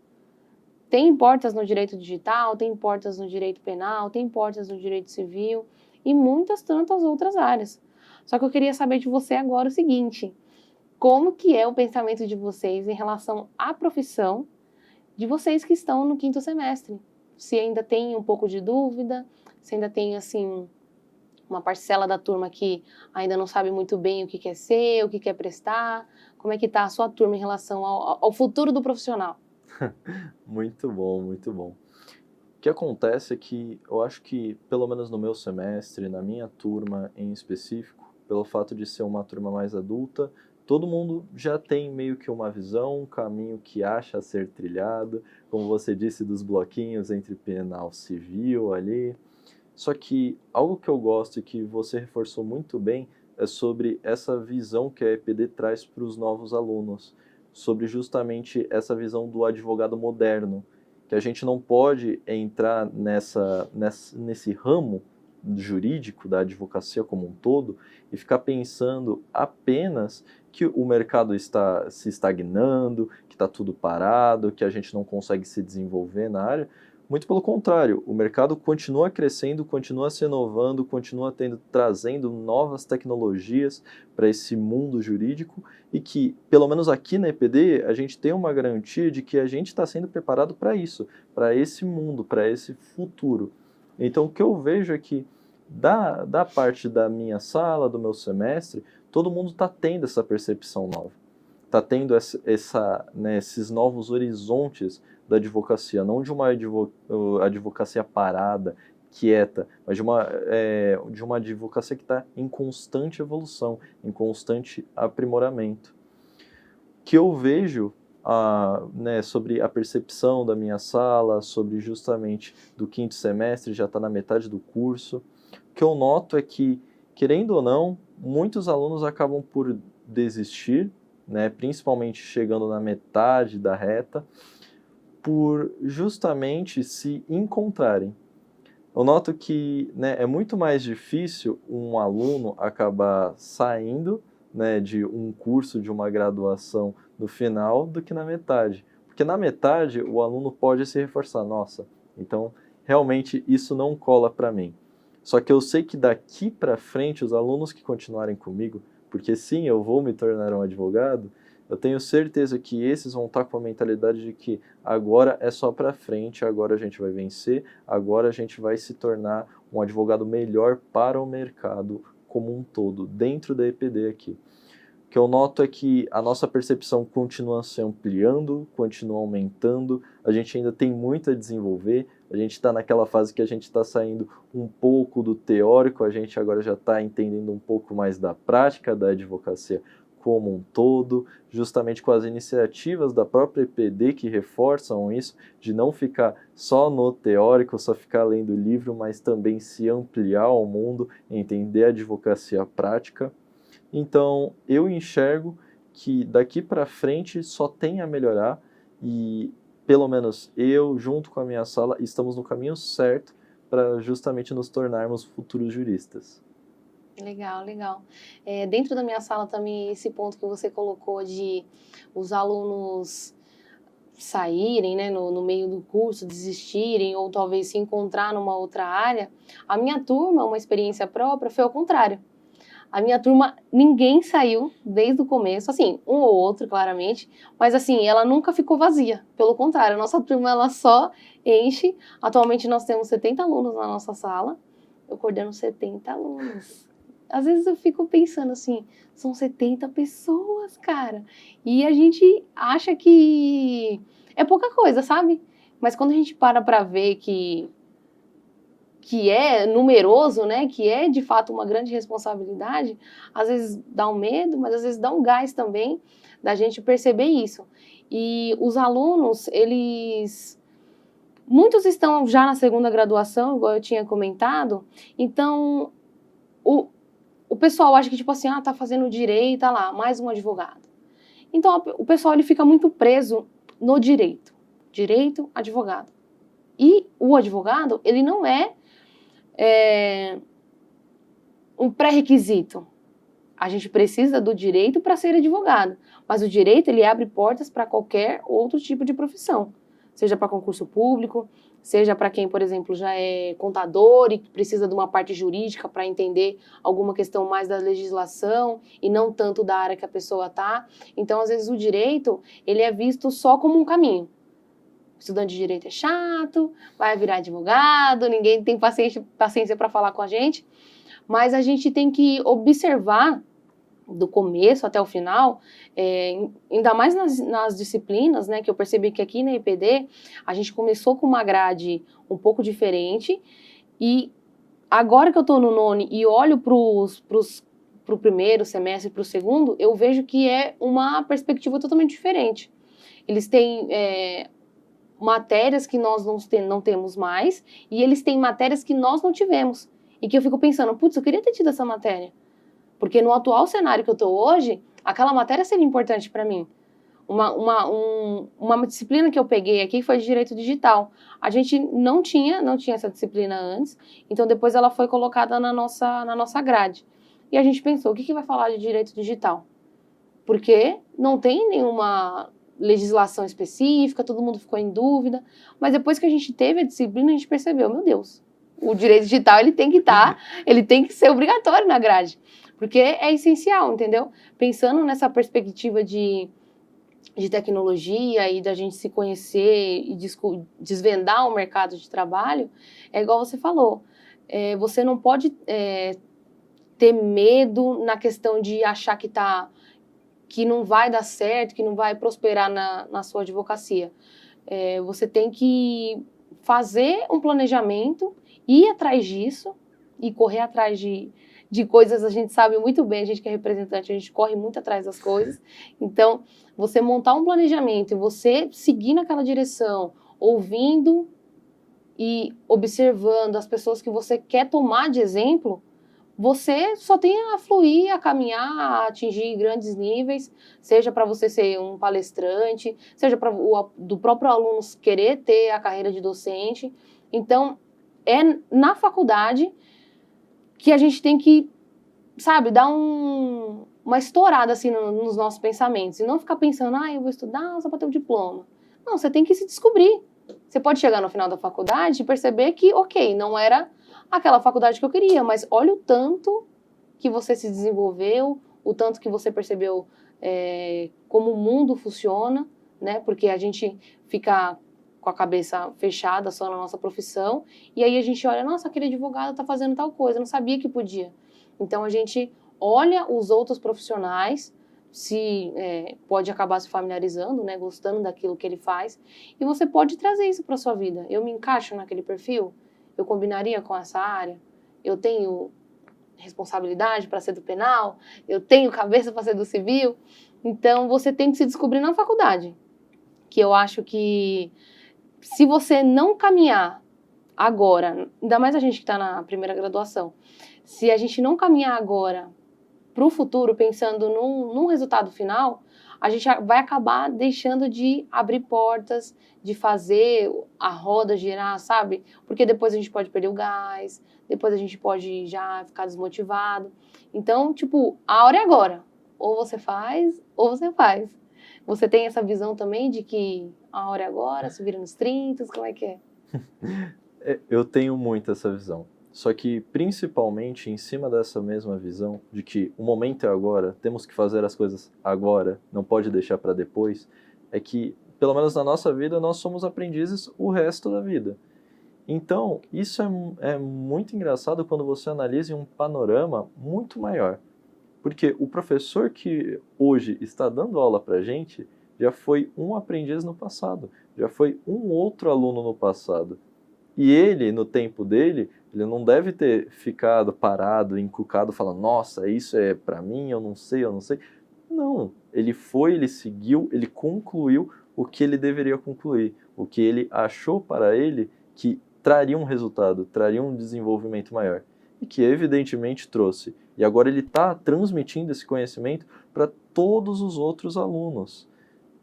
A: Tem portas no direito digital, tem portas no direito penal, tem portas no direito civil e muitas tantas outras áreas. Só que eu queria saber de você agora o seguinte, como que é o pensamento de vocês em relação à profissão de vocês que estão no 5º semestre? Se ainda tem um pouco de dúvida, se ainda tem, assim, uma parcela da turma que ainda não sabe muito bem o que quer ser, o que quer prestar, como é que está a sua turma em relação ao futuro do profissional?
B: Muito bom, muito bom. O que acontece é que eu acho que, pelo menos no meu semestre, na minha turma em específico, pelo fato de ser uma turma mais adulta, todo mundo já tem meio que uma visão, um caminho que acha ser trilhado, como você disse, dos bloquinhos entre penal e civil ali. Só que algo que eu gosto e que você reforçou muito bem é sobre essa visão que a EPD traz para os novos alunos, sobre justamente essa visão do advogado moderno, que a gente não pode entrar nesse ramo jurídico da advocacia como um todo e ficar pensando apenas que o mercado está se estagnando, que está tudo parado, que a gente não consegue se desenvolver na área. Muito pelo contrário, o mercado continua crescendo, continua se inovando, continua trazendo novas tecnologias para esse mundo jurídico e que, pelo menos aqui na EPD, a gente tem uma garantia de que a gente está sendo preparado para isso, para esse mundo, para esse futuro. Então, o que eu vejo é que, da parte da minha sala, do meu semestre, todo mundo está tendo essa percepção nova, está tendo esses novos horizontes da advocacia, não de uma advocacia parada, quieta, mas de uma advocacia que está em constante evolução, em constante aprimoramento. Que eu vejo sobre a percepção da minha sala, sobre justamente do 5º semestre, já está na metade do curso, o que eu noto é que, querendo ou não, muitos alunos acabam por desistir, né, principalmente chegando na metade da reta, por justamente se encontrarem. Eu noto que, né, é muito mais difícil um aluno acabar saindo, né, de um curso, de uma graduação no final, do que na metade. Porque na metade o aluno pode se reforçar, nossa, então realmente isso não cola para mim. Só que eu sei que daqui para frente os alunos que continuarem comigo, porque sim, eu vou me tornar um advogado, eu tenho certeza que esses vão estar com a mentalidade de que agora é só para frente, agora a gente vai vencer, agora a gente vai se tornar um advogado melhor para o mercado como um todo, dentro da EPD aqui. O que eu noto é que a nossa percepção continua se ampliando, continua aumentando, a gente ainda tem muito a desenvolver, a gente está naquela fase que a gente está saindo um pouco do teórico, a gente agora já está entendendo um pouco mais da prática da advocacia como um todo, justamente com as iniciativas da própria EPD que reforçam isso, de não ficar só no teórico, só ficar lendo o livro, mas também se ampliar ao mundo, entender a advocacia prática. Então, eu enxergo que daqui para frente só tem a melhorar e, pelo menos eu, junto com a minha sala, estamos no caminho certo para justamente nos tornarmos futuros juristas.
A: Legal, legal. Dentro da minha sala também, esse ponto que você colocou de os alunos saírem, né, no meio do curso, desistirem ou talvez se encontrar numa outra área, a minha turma, uma experiência própria, foi ao contrário. A minha turma, ninguém saiu desde o começo, assim, um ou outro, claramente, mas assim, ela nunca ficou vazia. Pelo contrário, a nossa turma, ela só enche. Atualmente nós temos 70 alunos na nossa sala, eu coordeno 70 alunos. Às vezes eu fico pensando assim, são 70 pessoas, cara. E a gente acha que é pouca coisa, sabe? Mas quando a gente para ver que é numeroso, né, que é de fato uma grande responsabilidade, às vezes dá um medo, mas às vezes dá um gás também da gente perceber isso. E os alunos, muitos estão já na segunda graduação, igual eu tinha comentado, então o pessoal acha que tipo assim, tá fazendo direito, tá lá, mais um advogado. Então o pessoal ele fica muito preso no direito, advogado. E o advogado, ele não é um pré-requisito. A gente precisa do direito para ser advogado, mas o direito ele abre portas para qualquer outro tipo de profissão, seja para concurso público, seja para quem, por exemplo, já é contador e precisa de uma parte jurídica para entender alguma questão mais da legislação e não tanto da área que a pessoa está. Então, às vezes, o direito ele é visto só como um caminho. O estudante de direito é chato, vai virar advogado, ninguém tem paciência para falar com a gente, mas a gente tem que observar do começo até o final, ainda mais nas disciplinas, né, que eu percebi que aqui na EPD a gente começou com uma grade um pouco diferente e agora que eu estou no nono e olho para o primeiro semestre e para o segundo, eu vejo que é uma perspectiva totalmente diferente. Eles têm matérias que nós não temos mais e eles têm matérias que nós não tivemos. E que eu fico pensando, putz, eu queria ter tido essa matéria. Porque no atual cenário que eu estou hoje, aquela matéria seria importante para mim. Uma disciplina que eu peguei aqui foi de direito digital. A gente não tinha essa disciplina antes, então depois ela foi colocada na nossa grade. E a gente pensou, o que vai falar de direito digital? Porque não tem nenhuma legislação específica, todo mundo ficou em dúvida. Mas depois que a gente teve a disciplina, a gente percebeu, meu Deus, o direito digital ele tem que ele tem que ser obrigatório na grade. Porque é essencial, entendeu? Pensando nessa perspectiva de tecnologia e da gente se conhecer e desvendar o mercado de trabalho, é igual você falou, você não pode ter medo na questão de achar que não vai dar certo, que não vai prosperar na sua advocacia. Você tem que fazer um planejamento, ir atrás disso e correr atrás de coisas, a gente sabe muito bem, a gente que é representante, a gente corre muito atrás das coisas. Então, você montar um planejamento e você seguir naquela direção, ouvindo e observando as pessoas que você quer tomar de exemplo, você só tem a fluir, a caminhar, a atingir grandes níveis, seja para você ser um palestrante, seja para do próprio aluno querer ter a carreira de docente. Então, é na faculdade que a gente tem que, sabe, dar uma estourada assim nos nossos pensamentos. E não ficar pensando, eu vou estudar só para ter o diploma. Não, você tem que se descobrir. Você pode chegar no final da faculdade e perceber que, ok, não era aquela faculdade que eu queria, mas olha o tanto que você se desenvolveu, o tanto que você percebeu como o mundo funciona, né? Porque a gente fica com a cabeça fechada só na nossa profissão, e aí a gente olha, nossa, aquele advogado está fazendo tal coisa, eu não sabia que podia. Então a gente olha os outros profissionais, pode acabar se familiarizando, né, gostando daquilo que ele faz, e você pode trazer isso para a sua vida. Eu me encaixo naquele perfil? Eu combinaria com essa área? Eu tenho responsabilidade para ser do penal? Eu tenho cabeça para ser do civil? Então você tem que se descobrir na faculdade, que eu acho que se você não caminhar agora, ainda mais a gente que está na primeira graduação, se a gente não caminhar agora para o futuro, pensando num resultado final, a gente vai acabar deixando de abrir portas, de fazer a roda girar, sabe? Porque depois a gente pode perder o gás, depois a gente pode já ficar desmotivado. Então, tipo, a hora é agora. Ou você faz, ou você faz. Você tem essa visão também de que a hora é agora, se vira nos 30, como é que é?
B: Eu tenho muito essa visão. Só que, principalmente, em cima dessa mesma visão de que o momento é agora, temos que fazer as coisas agora, não pode deixar para depois, é que, pelo menos na nossa vida, nós somos aprendizes o resto da vida. Então, isso é muito engraçado quando você analisa em um panorama muito maior. Porque o professor que hoje está dando aula para a gente, já foi um aprendiz no passado, já foi um outro aluno no passado. E ele, no tempo dele, ele não deve ter ficado parado, encucado, falando, nossa, isso é para mim, eu não sei, eu não sei. Não, ele foi, ele seguiu, ele concluiu o que ele deveria concluir, o que ele achou para ele que traria um resultado, traria um desenvolvimento maior. E que evidentemente trouxe. E agora ele está transmitindo esse conhecimento para todos os outros alunos.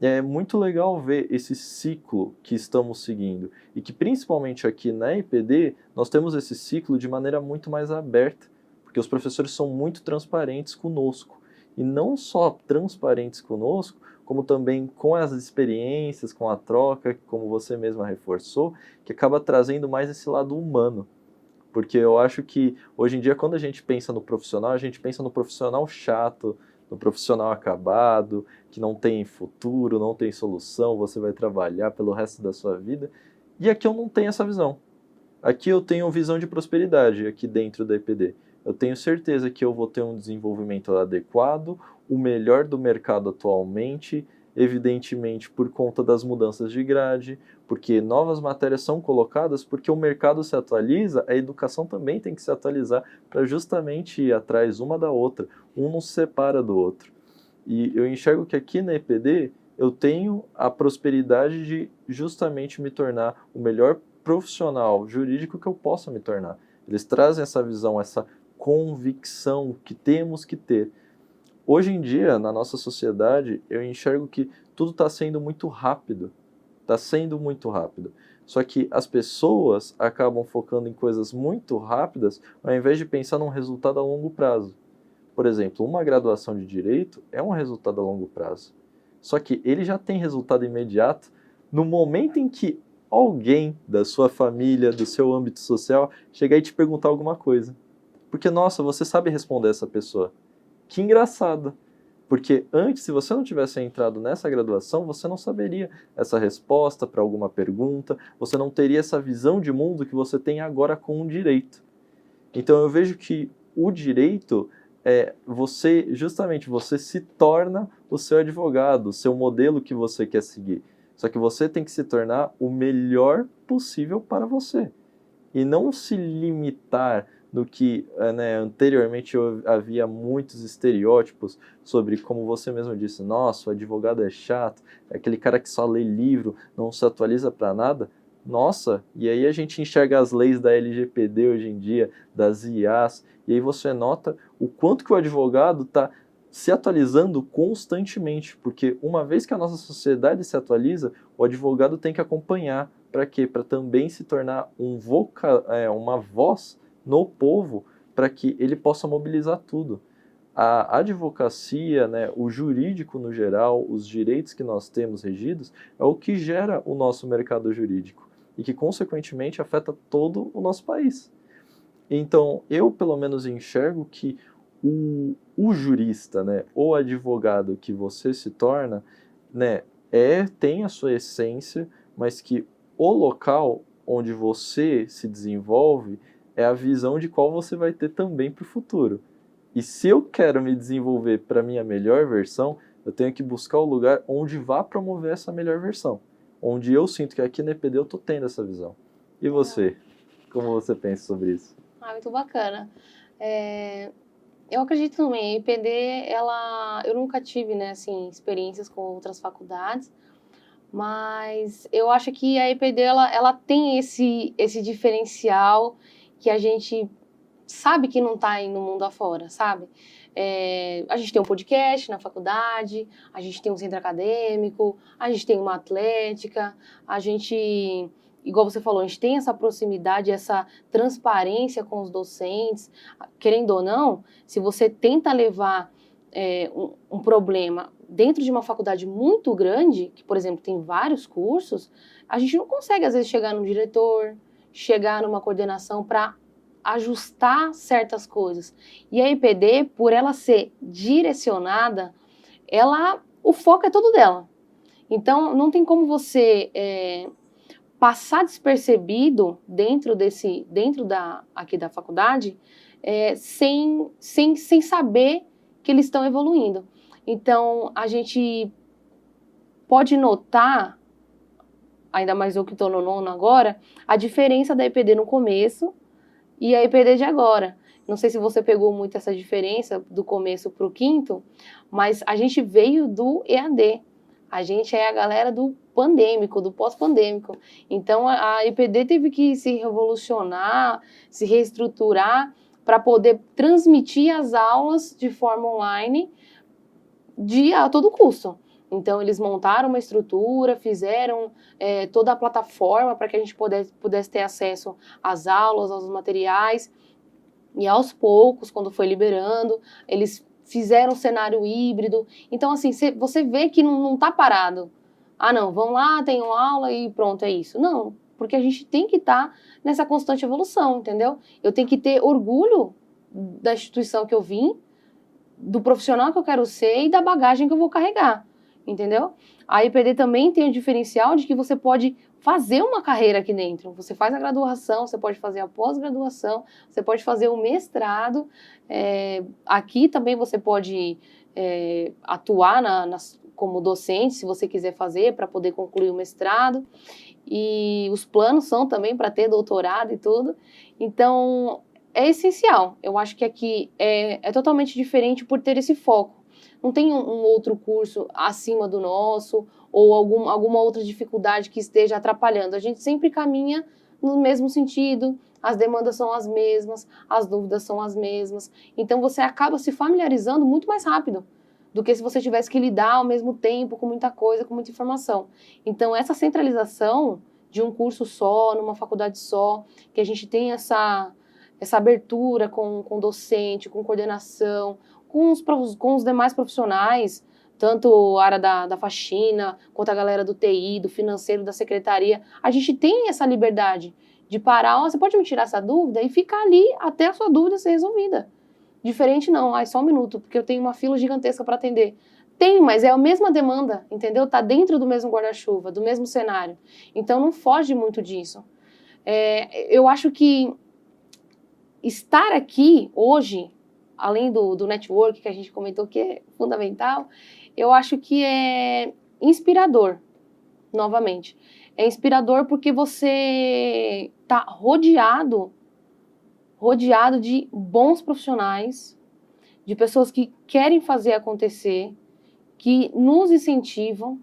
B: É muito legal ver esse ciclo que estamos seguindo e que principalmente aqui na EPD nós temos esse ciclo de maneira muito mais aberta, porque os professores são muito transparentes conosco. E não só transparentes conosco, como também com as experiências, com a troca, como você mesma reforçou, que acaba trazendo mais esse lado humano. Porque eu acho que hoje em dia, quando a gente pensa no profissional, a gente pensa no profissional chato, no profissional acabado, que não tem futuro, não tem solução, você vai trabalhar pelo resto da sua vida. E aqui eu não tenho essa visão. Aqui eu tenho visão de prosperidade, aqui dentro da EPD. Eu tenho certeza que eu vou ter um desenvolvimento adequado, o melhor do mercado atualmente, evidentemente por conta das mudanças de grade, porque novas matérias são colocadas, porque o mercado se atualiza, a educação também tem que se atualizar para justamente ir atrás uma da outra, um não se separa do outro. E eu enxergo que aqui na EPD eu tenho a prosperidade de justamente me tornar o melhor profissional jurídico que eu possa me tornar. Eles trazem essa visão, essa convicção que temos que ter. Hoje em dia, na nossa sociedade, eu enxergo que tudo está sendo muito rápido. Está sendo muito rápido. Só que as pessoas acabam focando em coisas muito rápidas ao invés de pensar num resultado a longo prazo. Por exemplo, uma graduação de direito é um resultado a longo prazo. Só que ele já tem resultado imediato no momento em que alguém da sua família, do seu âmbito social, chegar e te perguntar alguma coisa. Porque, nossa, você sabe responder essa pessoa. Que engraçado. Porque antes, se você não tivesse entrado nessa graduação, você não saberia essa resposta para alguma pergunta, você não teria essa visão de mundo que você tem agora com o direito. Então eu vejo que o direito você se torna o seu advogado, o seu modelo que você quer seguir. Só que você tem que se tornar o melhor possível para você. E não se limitar no que anteriormente havia muitos estereótipos sobre, como você mesmo disse, nossa, o advogado é chato, é aquele cara que só lê livro, não se atualiza para nada. Nossa, e aí a gente enxerga as leis da LGPD hoje em dia, das IAs, e aí você nota o quanto que o advogado está se atualizando constantemente, porque uma vez que a nossa sociedade se atualiza, o advogado tem que acompanhar. Para quê? Para também se tornar uma voz no povo, para que ele possa mobilizar tudo. A advocacia, o jurídico no geral, os direitos que nós temos regidos, é o que gera o nosso mercado jurídico e que, consequentemente, afeta todo o nosso país. Então, eu, pelo menos, enxergo que o jurista, o advogado que você se torna, tem a sua essência, mas que o local onde você se desenvolve é a visão de qual você vai ter também para o futuro. E se eu quero me desenvolver para a minha melhor versão, eu tenho que buscar o lugar onde vá promover essa melhor versão. Onde eu sinto que aqui na EPD eu estou tendo essa visão. E você? Como você pensa sobre isso?
A: Muito bacana. Eu acredito também, a EPD, eu nunca tive, assim, experiências com outras faculdades, mas eu acho que a EPD, ela tem esse diferencial que a gente sabe que não está aí no mundo afora, sabe? A gente tem um podcast na faculdade, a gente tem um centro acadêmico, a gente tem uma atlética, a gente, igual você falou, a gente tem essa proximidade, essa transparência com os docentes. Querendo ou não, se você tenta levar um problema dentro de uma faculdade muito grande, que, por exemplo, tem vários cursos, a gente não consegue, às vezes, chegar no diretor, chegar numa coordenação para ajustar certas coisas. E a EPD, por ela ser direcionada, o foco é todo dela. Então, não tem como você passar despercebido dentro aqui da faculdade sem saber que eles estão evoluindo. Então, a gente pode notar, ainda mais eu que estou no nono agora, a diferença da EPD no começo e a EPD de agora. Não sei se você pegou muito essa diferença do começo para o quinto, mas a gente veio do EAD. A gente é a galera do pandêmico, do pós-pandêmico. Então, a EPD teve que se revolucionar, se reestruturar para poder transmitir as aulas de forma online a todo custo. Então, eles montaram uma estrutura, fizeram toda a plataforma para que a gente pudesse ter acesso às aulas, aos materiais. E aos poucos, quando foi liberando, eles fizeram um cenário híbrido. Então, assim, você vê que não está parado. Ah, não, vão lá, tem uma aula e pronto, é isso. Não, porque a gente tem que estar nessa constante evolução, entendeu? Eu tenho que ter orgulho da instituição que eu vim, do profissional que eu quero ser e da bagagem que eu vou carregar, entendeu? A EPD também tem o diferencial de que você pode fazer uma carreira aqui dentro. Você faz a graduação, você pode fazer a pós-graduação, você pode fazer o mestrado. Aqui também você pode atuar como docente, se você quiser fazer, para poder concluir o mestrado. E os planos são também para ter doutorado e tudo. Então, é essencial. Eu acho que aqui é totalmente diferente por ter esse foco. Não tem um outro curso acima do nosso ou alguma outra dificuldade que esteja atrapalhando. A gente sempre caminha no mesmo sentido, as demandas são as mesmas, as dúvidas são as mesmas. Então, você acaba se familiarizando muito mais rápido do que se você tivesse que lidar ao mesmo tempo com muita coisa, com muita informação. Então, essa centralização de um curso só, numa faculdade só, que a gente tem essa abertura com docente, com coordenação, com os demais profissionais, tanto a área da faxina, quanto a galera do TI, do financeiro, da secretaria. A gente tem essa liberdade de parar, você pode me tirar essa dúvida e ficar ali até a sua dúvida ser resolvida. Diferente não, só um minuto, porque eu tenho uma fila gigantesca para atender. Tem, mas é a mesma demanda, entendeu? Tá dentro do mesmo guarda-chuva, do mesmo cenário. Então não foge muito disso. Eu acho que estar aqui hoje, além do network que a gente comentou que é fundamental, eu acho que é inspirador, novamente. É inspirador porque você está rodeado de bons profissionais, de pessoas que querem fazer acontecer, que nos incentivam.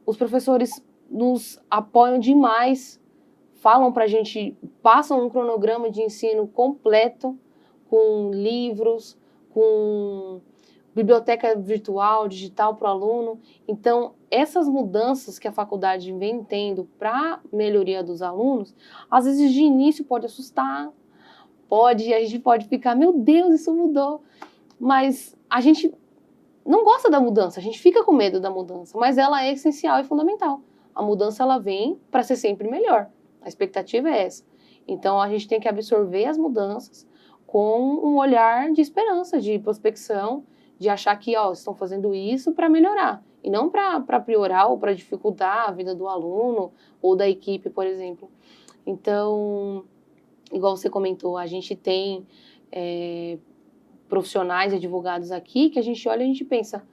A: Os professores nos apoiam demais, falam para a gente, passam um cronograma de ensino completo, com livros, com biblioteca virtual, digital para o aluno. Então, essas mudanças que a faculdade vem tendo para a melhoria dos alunos, às vezes de início pode assustar, a gente pode ficar, meu Deus, isso mudou. Mas a gente não gosta da mudança, a gente fica com medo da mudança, mas ela é essencial e fundamental. A mudança ela vem para ser sempre melhor. A expectativa é essa. Então, a gente tem que absorver as mudanças com um olhar de esperança, de prospecção, de achar que estão fazendo isso para melhorar, e não para piorar ou para dificultar a vida do aluno ou da equipe, por exemplo. Então, igual você comentou, a gente tem profissionais e advogados aqui que a gente olha e a gente pensa,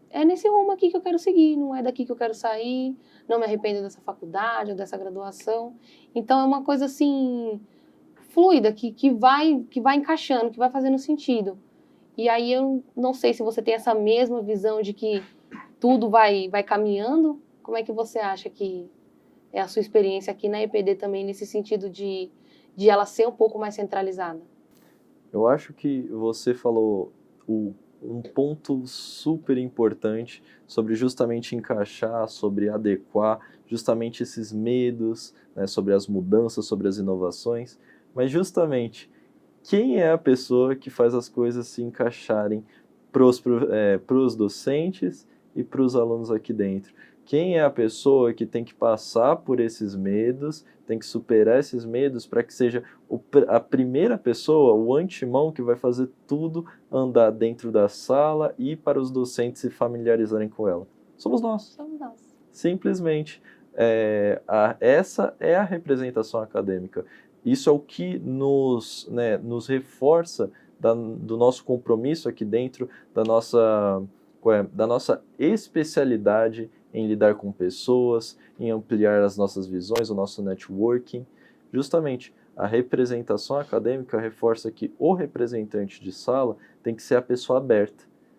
A: é nesse rumo aqui que eu quero seguir, não é daqui que eu quero sair, não me arrependo dessa faculdade ou dessa graduação. Então, é uma coisa assim, fluida, que vai encaixando, que vai fazendo sentido. E aí eu não sei se você tem essa mesma visão de que tudo vai caminhando. Como é que você acha que é a sua experiência aqui na EPD também, nesse sentido de ela ser um pouco mais centralizada?
B: Eu acho que você falou um ponto super importante sobre justamente encaixar, sobre adequar justamente esses medos, né, sobre as mudanças, sobre as inovações, mas justamente quem é a pessoa que faz as coisas se encaixarem para os docentes e para os alunos aqui dentro? Quem é a pessoa que tem que passar por esses medos, tem que superar esses medos para que seja a primeira pessoa, o antemão, que vai fazer tudo andar dentro da sala e para os docentes se familiarizarem com ela? Somos nós.
A: Somos nós.
B: Simplesmente. Essa é a representação acadêmica. Isso é o que nos reforça do nosso compromisso aqui dentro, da nossa especialidade em lidar com pessoas, em ampliar as nossas visões, o nosso networking. Justamente, a representação acadêmica reforça que o representante de sala tem que ser a pessoa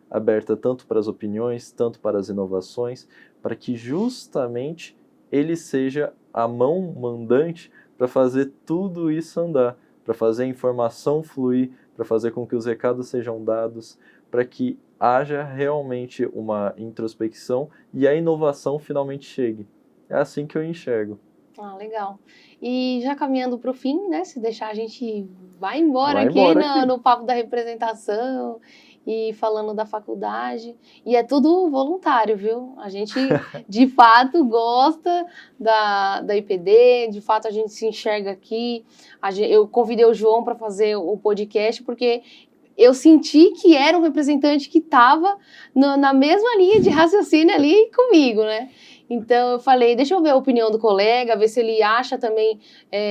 B: aberta tanto para as opiniões, tanto para as inovações, para que justamente ele seja a mão mandante para fazer tudo isso andar, para fazer a informação fluir, para fazer com que os recados sejam dados, para que haja realmente uma introspecção e a inovação finalmente chegue. É assim que eu enxergo.
A: Ah, legal. E já caminhando para o fim, né? Se deixar, a gente vai embora
B: Vai
A: aqui
B: embora aqui.
A: no papo da representação e falando da faculdade. E é tudo voluntário, viu? A gente, de fato, gosta da IPD, de fato, a gente se enxerga aqui. Eu convidei o João para fazer o podcast, porque eu senti que era um representante que estava na mesma linha de raciocínio ali comigo, né? Então eu falei, deixa eu ver a opinião do colega, ver se ele acha também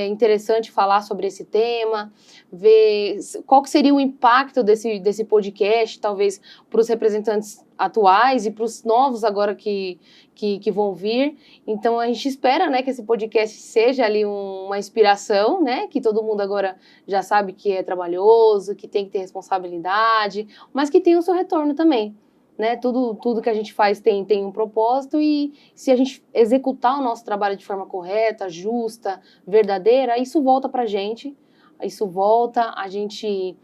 A: interessante falar sobre esse tema, ver qual que seria o impacto desse podcast, talvez para os representantes atuais e para os novos agora que vão vir. Então a gente espera, né, que esse podcast seja ali uma inspiração, né, que todo mundo agora já sabe que é trabalhoso, que tem que ter responsabilidade, mas que tem o seu retorno também. Né? Tudo que a gente faz tem um propósito e se a gente executar o nosso trabalho de forma correta, justa, verdadeira, isso volta pra gente, isso volta, a gente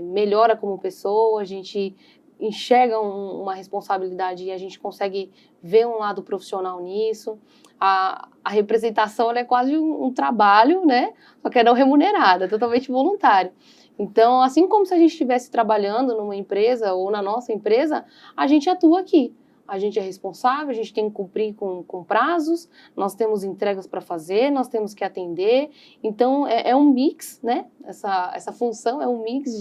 A: melhora como pessoa, a gente enxerga uma responsabilidade e a gente consegue ver um lado profissional nisso. A representação ela é quase um trabalho, né? Só que é não remunerada, totalmente voluntário. Então, assim como se a gente estivesse trabalhando numa empresa ou na nossa empresa, a gente atua aqui. A gente é responsável, a gente tem que cumprir com prazos, nós temos entregas para fazer, nós temos que atender. Então, é um mix, né? Essa função é um mix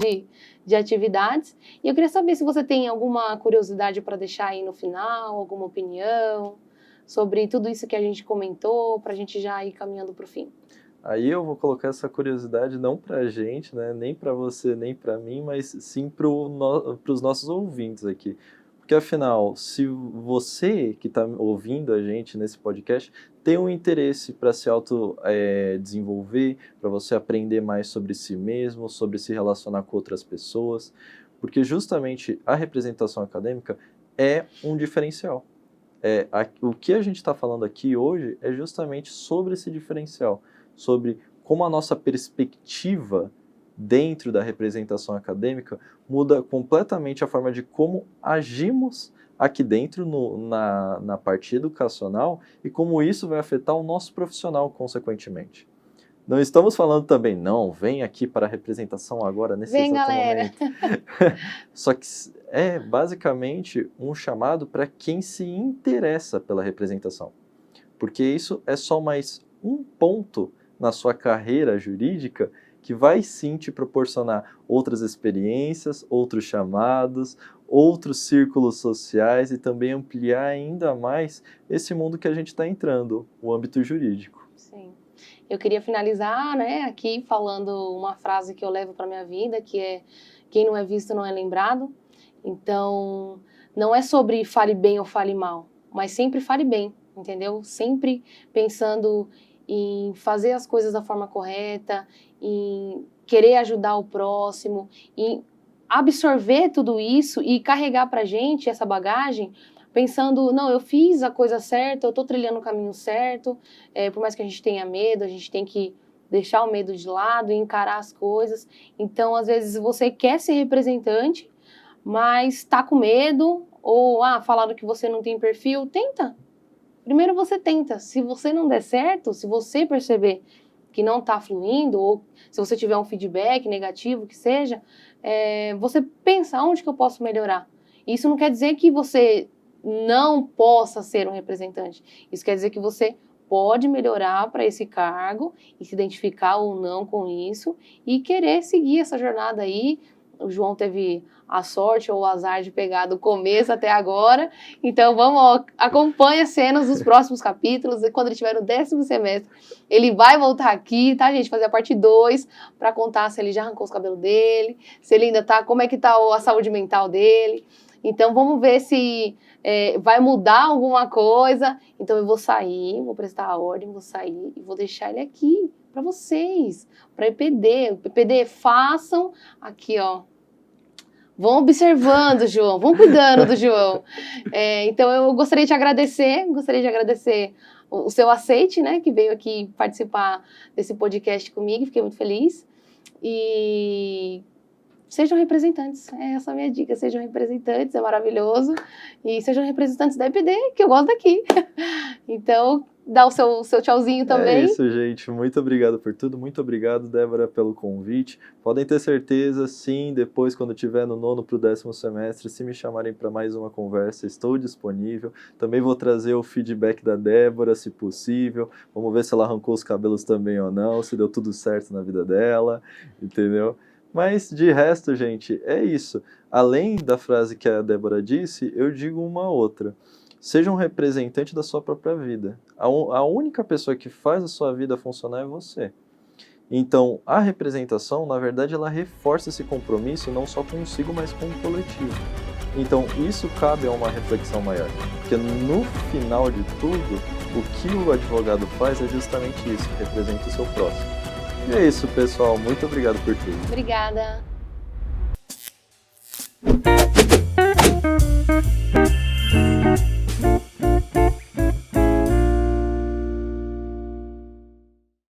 A: de atividades. E eu queria saber se você tem alguma curiosidade para deixar aí no final, alguma opinião sobre tudo isso que a gente comentou, para a gente já ir caminhando para o fim.
B: Aí eu vou colocar essa curiosidade não para a gente, né, nem para você, nem para mim, mas sim para os nossos ouvintes aqui. Porque afinal, se você que está ouvindo a gente nesse podcast tem um interesse para se desenvolver, para você aprender mais sobre si mesmo, sobre se relacionar com outras pessoas, porque justamente a representação acadêmica é um diferencial. O que a gente está falando aqui hoje é justamente sobre esse diferencial, sobre como a nossa perspectiva dentro da representação acadêmica muda completamente a forma de como agimos aqui dentro na parte educacional e como isso vai afetar o nosso profissional consequentemente. Não estamos falando também, não, vem aqui para a representação agora, nesse
A: Vem,
B: exato
A: galera.
B: momento. Só que é basicamente um chamado para quem se interessa pela representação. Porque isso é só mais um ponto na sua carreira jurídica que vai sim te proporcionar outras experiências, outros chamados, outros círculos sociais e também ampliar ainda mais esse mundo que a gente está entrando, o âmbito jurídico.
A: Sim. Eu queria finalizar, né, aqui falando uma frase que eu levo para minha vida, que é: quem não é visto não é lembrado. Então, não é sobre fale bem ou fale mal, mas sempre fale bem, entendeu? Sempre pensando em fazer as coisas da forma correta, em querer ajudar o próximo, em absorver tudo isso e carregar pra gente essa bagagem, pensando, não, eu fiz a coisa certa, eu tô trilhando o caminho certo, por mais que a gente tenha medo, a gente tem que deixar o medo de lado e encarar as coisas. Então, às vezes, você quer ser representante, mas tá com medo, ou falaram que você não tem perfil, tenta. Primeiro você tenta. Se você não der certo, se você perceber que não está fluindo, ou se você tiver um feedback negativo, que seja, você pensa onde que eu posso melhorar. Isso não quer dizer que você não possa ser um representante. Isso quer dizer que você pode melhorar para esse cargo e se identificar ou não com isso e querer seguir essa jornada aí. O João teve a sorte ou o azar de pegar do começo até agora. Então, acompanhe as cenas dos próximos capítulos. E quando ele estiver no 10º semestre, ele vai voltar aqui, tá, gente? Fazer a parte 2 para contar se ele já arrancou os cabelos dele, se ele ainda tá, como é que tá a saúde mental dele. Então, vamos ver se vai mudar alguma coisa. Então, eu vou sair, vou prestar a ordem, vou sair e vou deixar ele aqui para vocês, para EPD. O EPD, façam aqui, ó. Vão observando, João, vão cuidando do João. Então, eu gostaria de agradecer o seu aceite, né, que veio aqui participar desse podcast comigo, fiquei muito feliz. E sejam representantes, essa é a minha dica, sejam representantes, é maravilhoso. E sejam representantes da EPD, que eu gosto daqui. Então, dá o seu tchauzinho também.
B: É isso, gente. Muito obrigado por tudo. Muito obrigado, Débora, pelo convite. Podem ter certeza, sim, depois, quando tiver no 9º para o 10º semestre, se me chamarem para mais uma conversa, estou disponível. Também vou trazer o feedback da Débora, se possível. Vamos ver se ela arrancou os cabelos também ou não, se deu tudo certo na vida dela, entendeu? Mas, de resto, gente, é isso. Além da frase que a Débora disse, eu digo uma outra. Seja um representante da sua própria vida. A única pessoa que faz a sua vida funcionar é você. Então, a representação, na verdade, ela reforça esse compromisso não só consigo, mas com o coletivo. Então, isso cabe a uma reflexão maior. Porque no final de tudo, o que o advogado faz é justamente isso, representa o seu próximo. E é isso, pessoal. Muito obrigado por tudo.
A: Obrigada.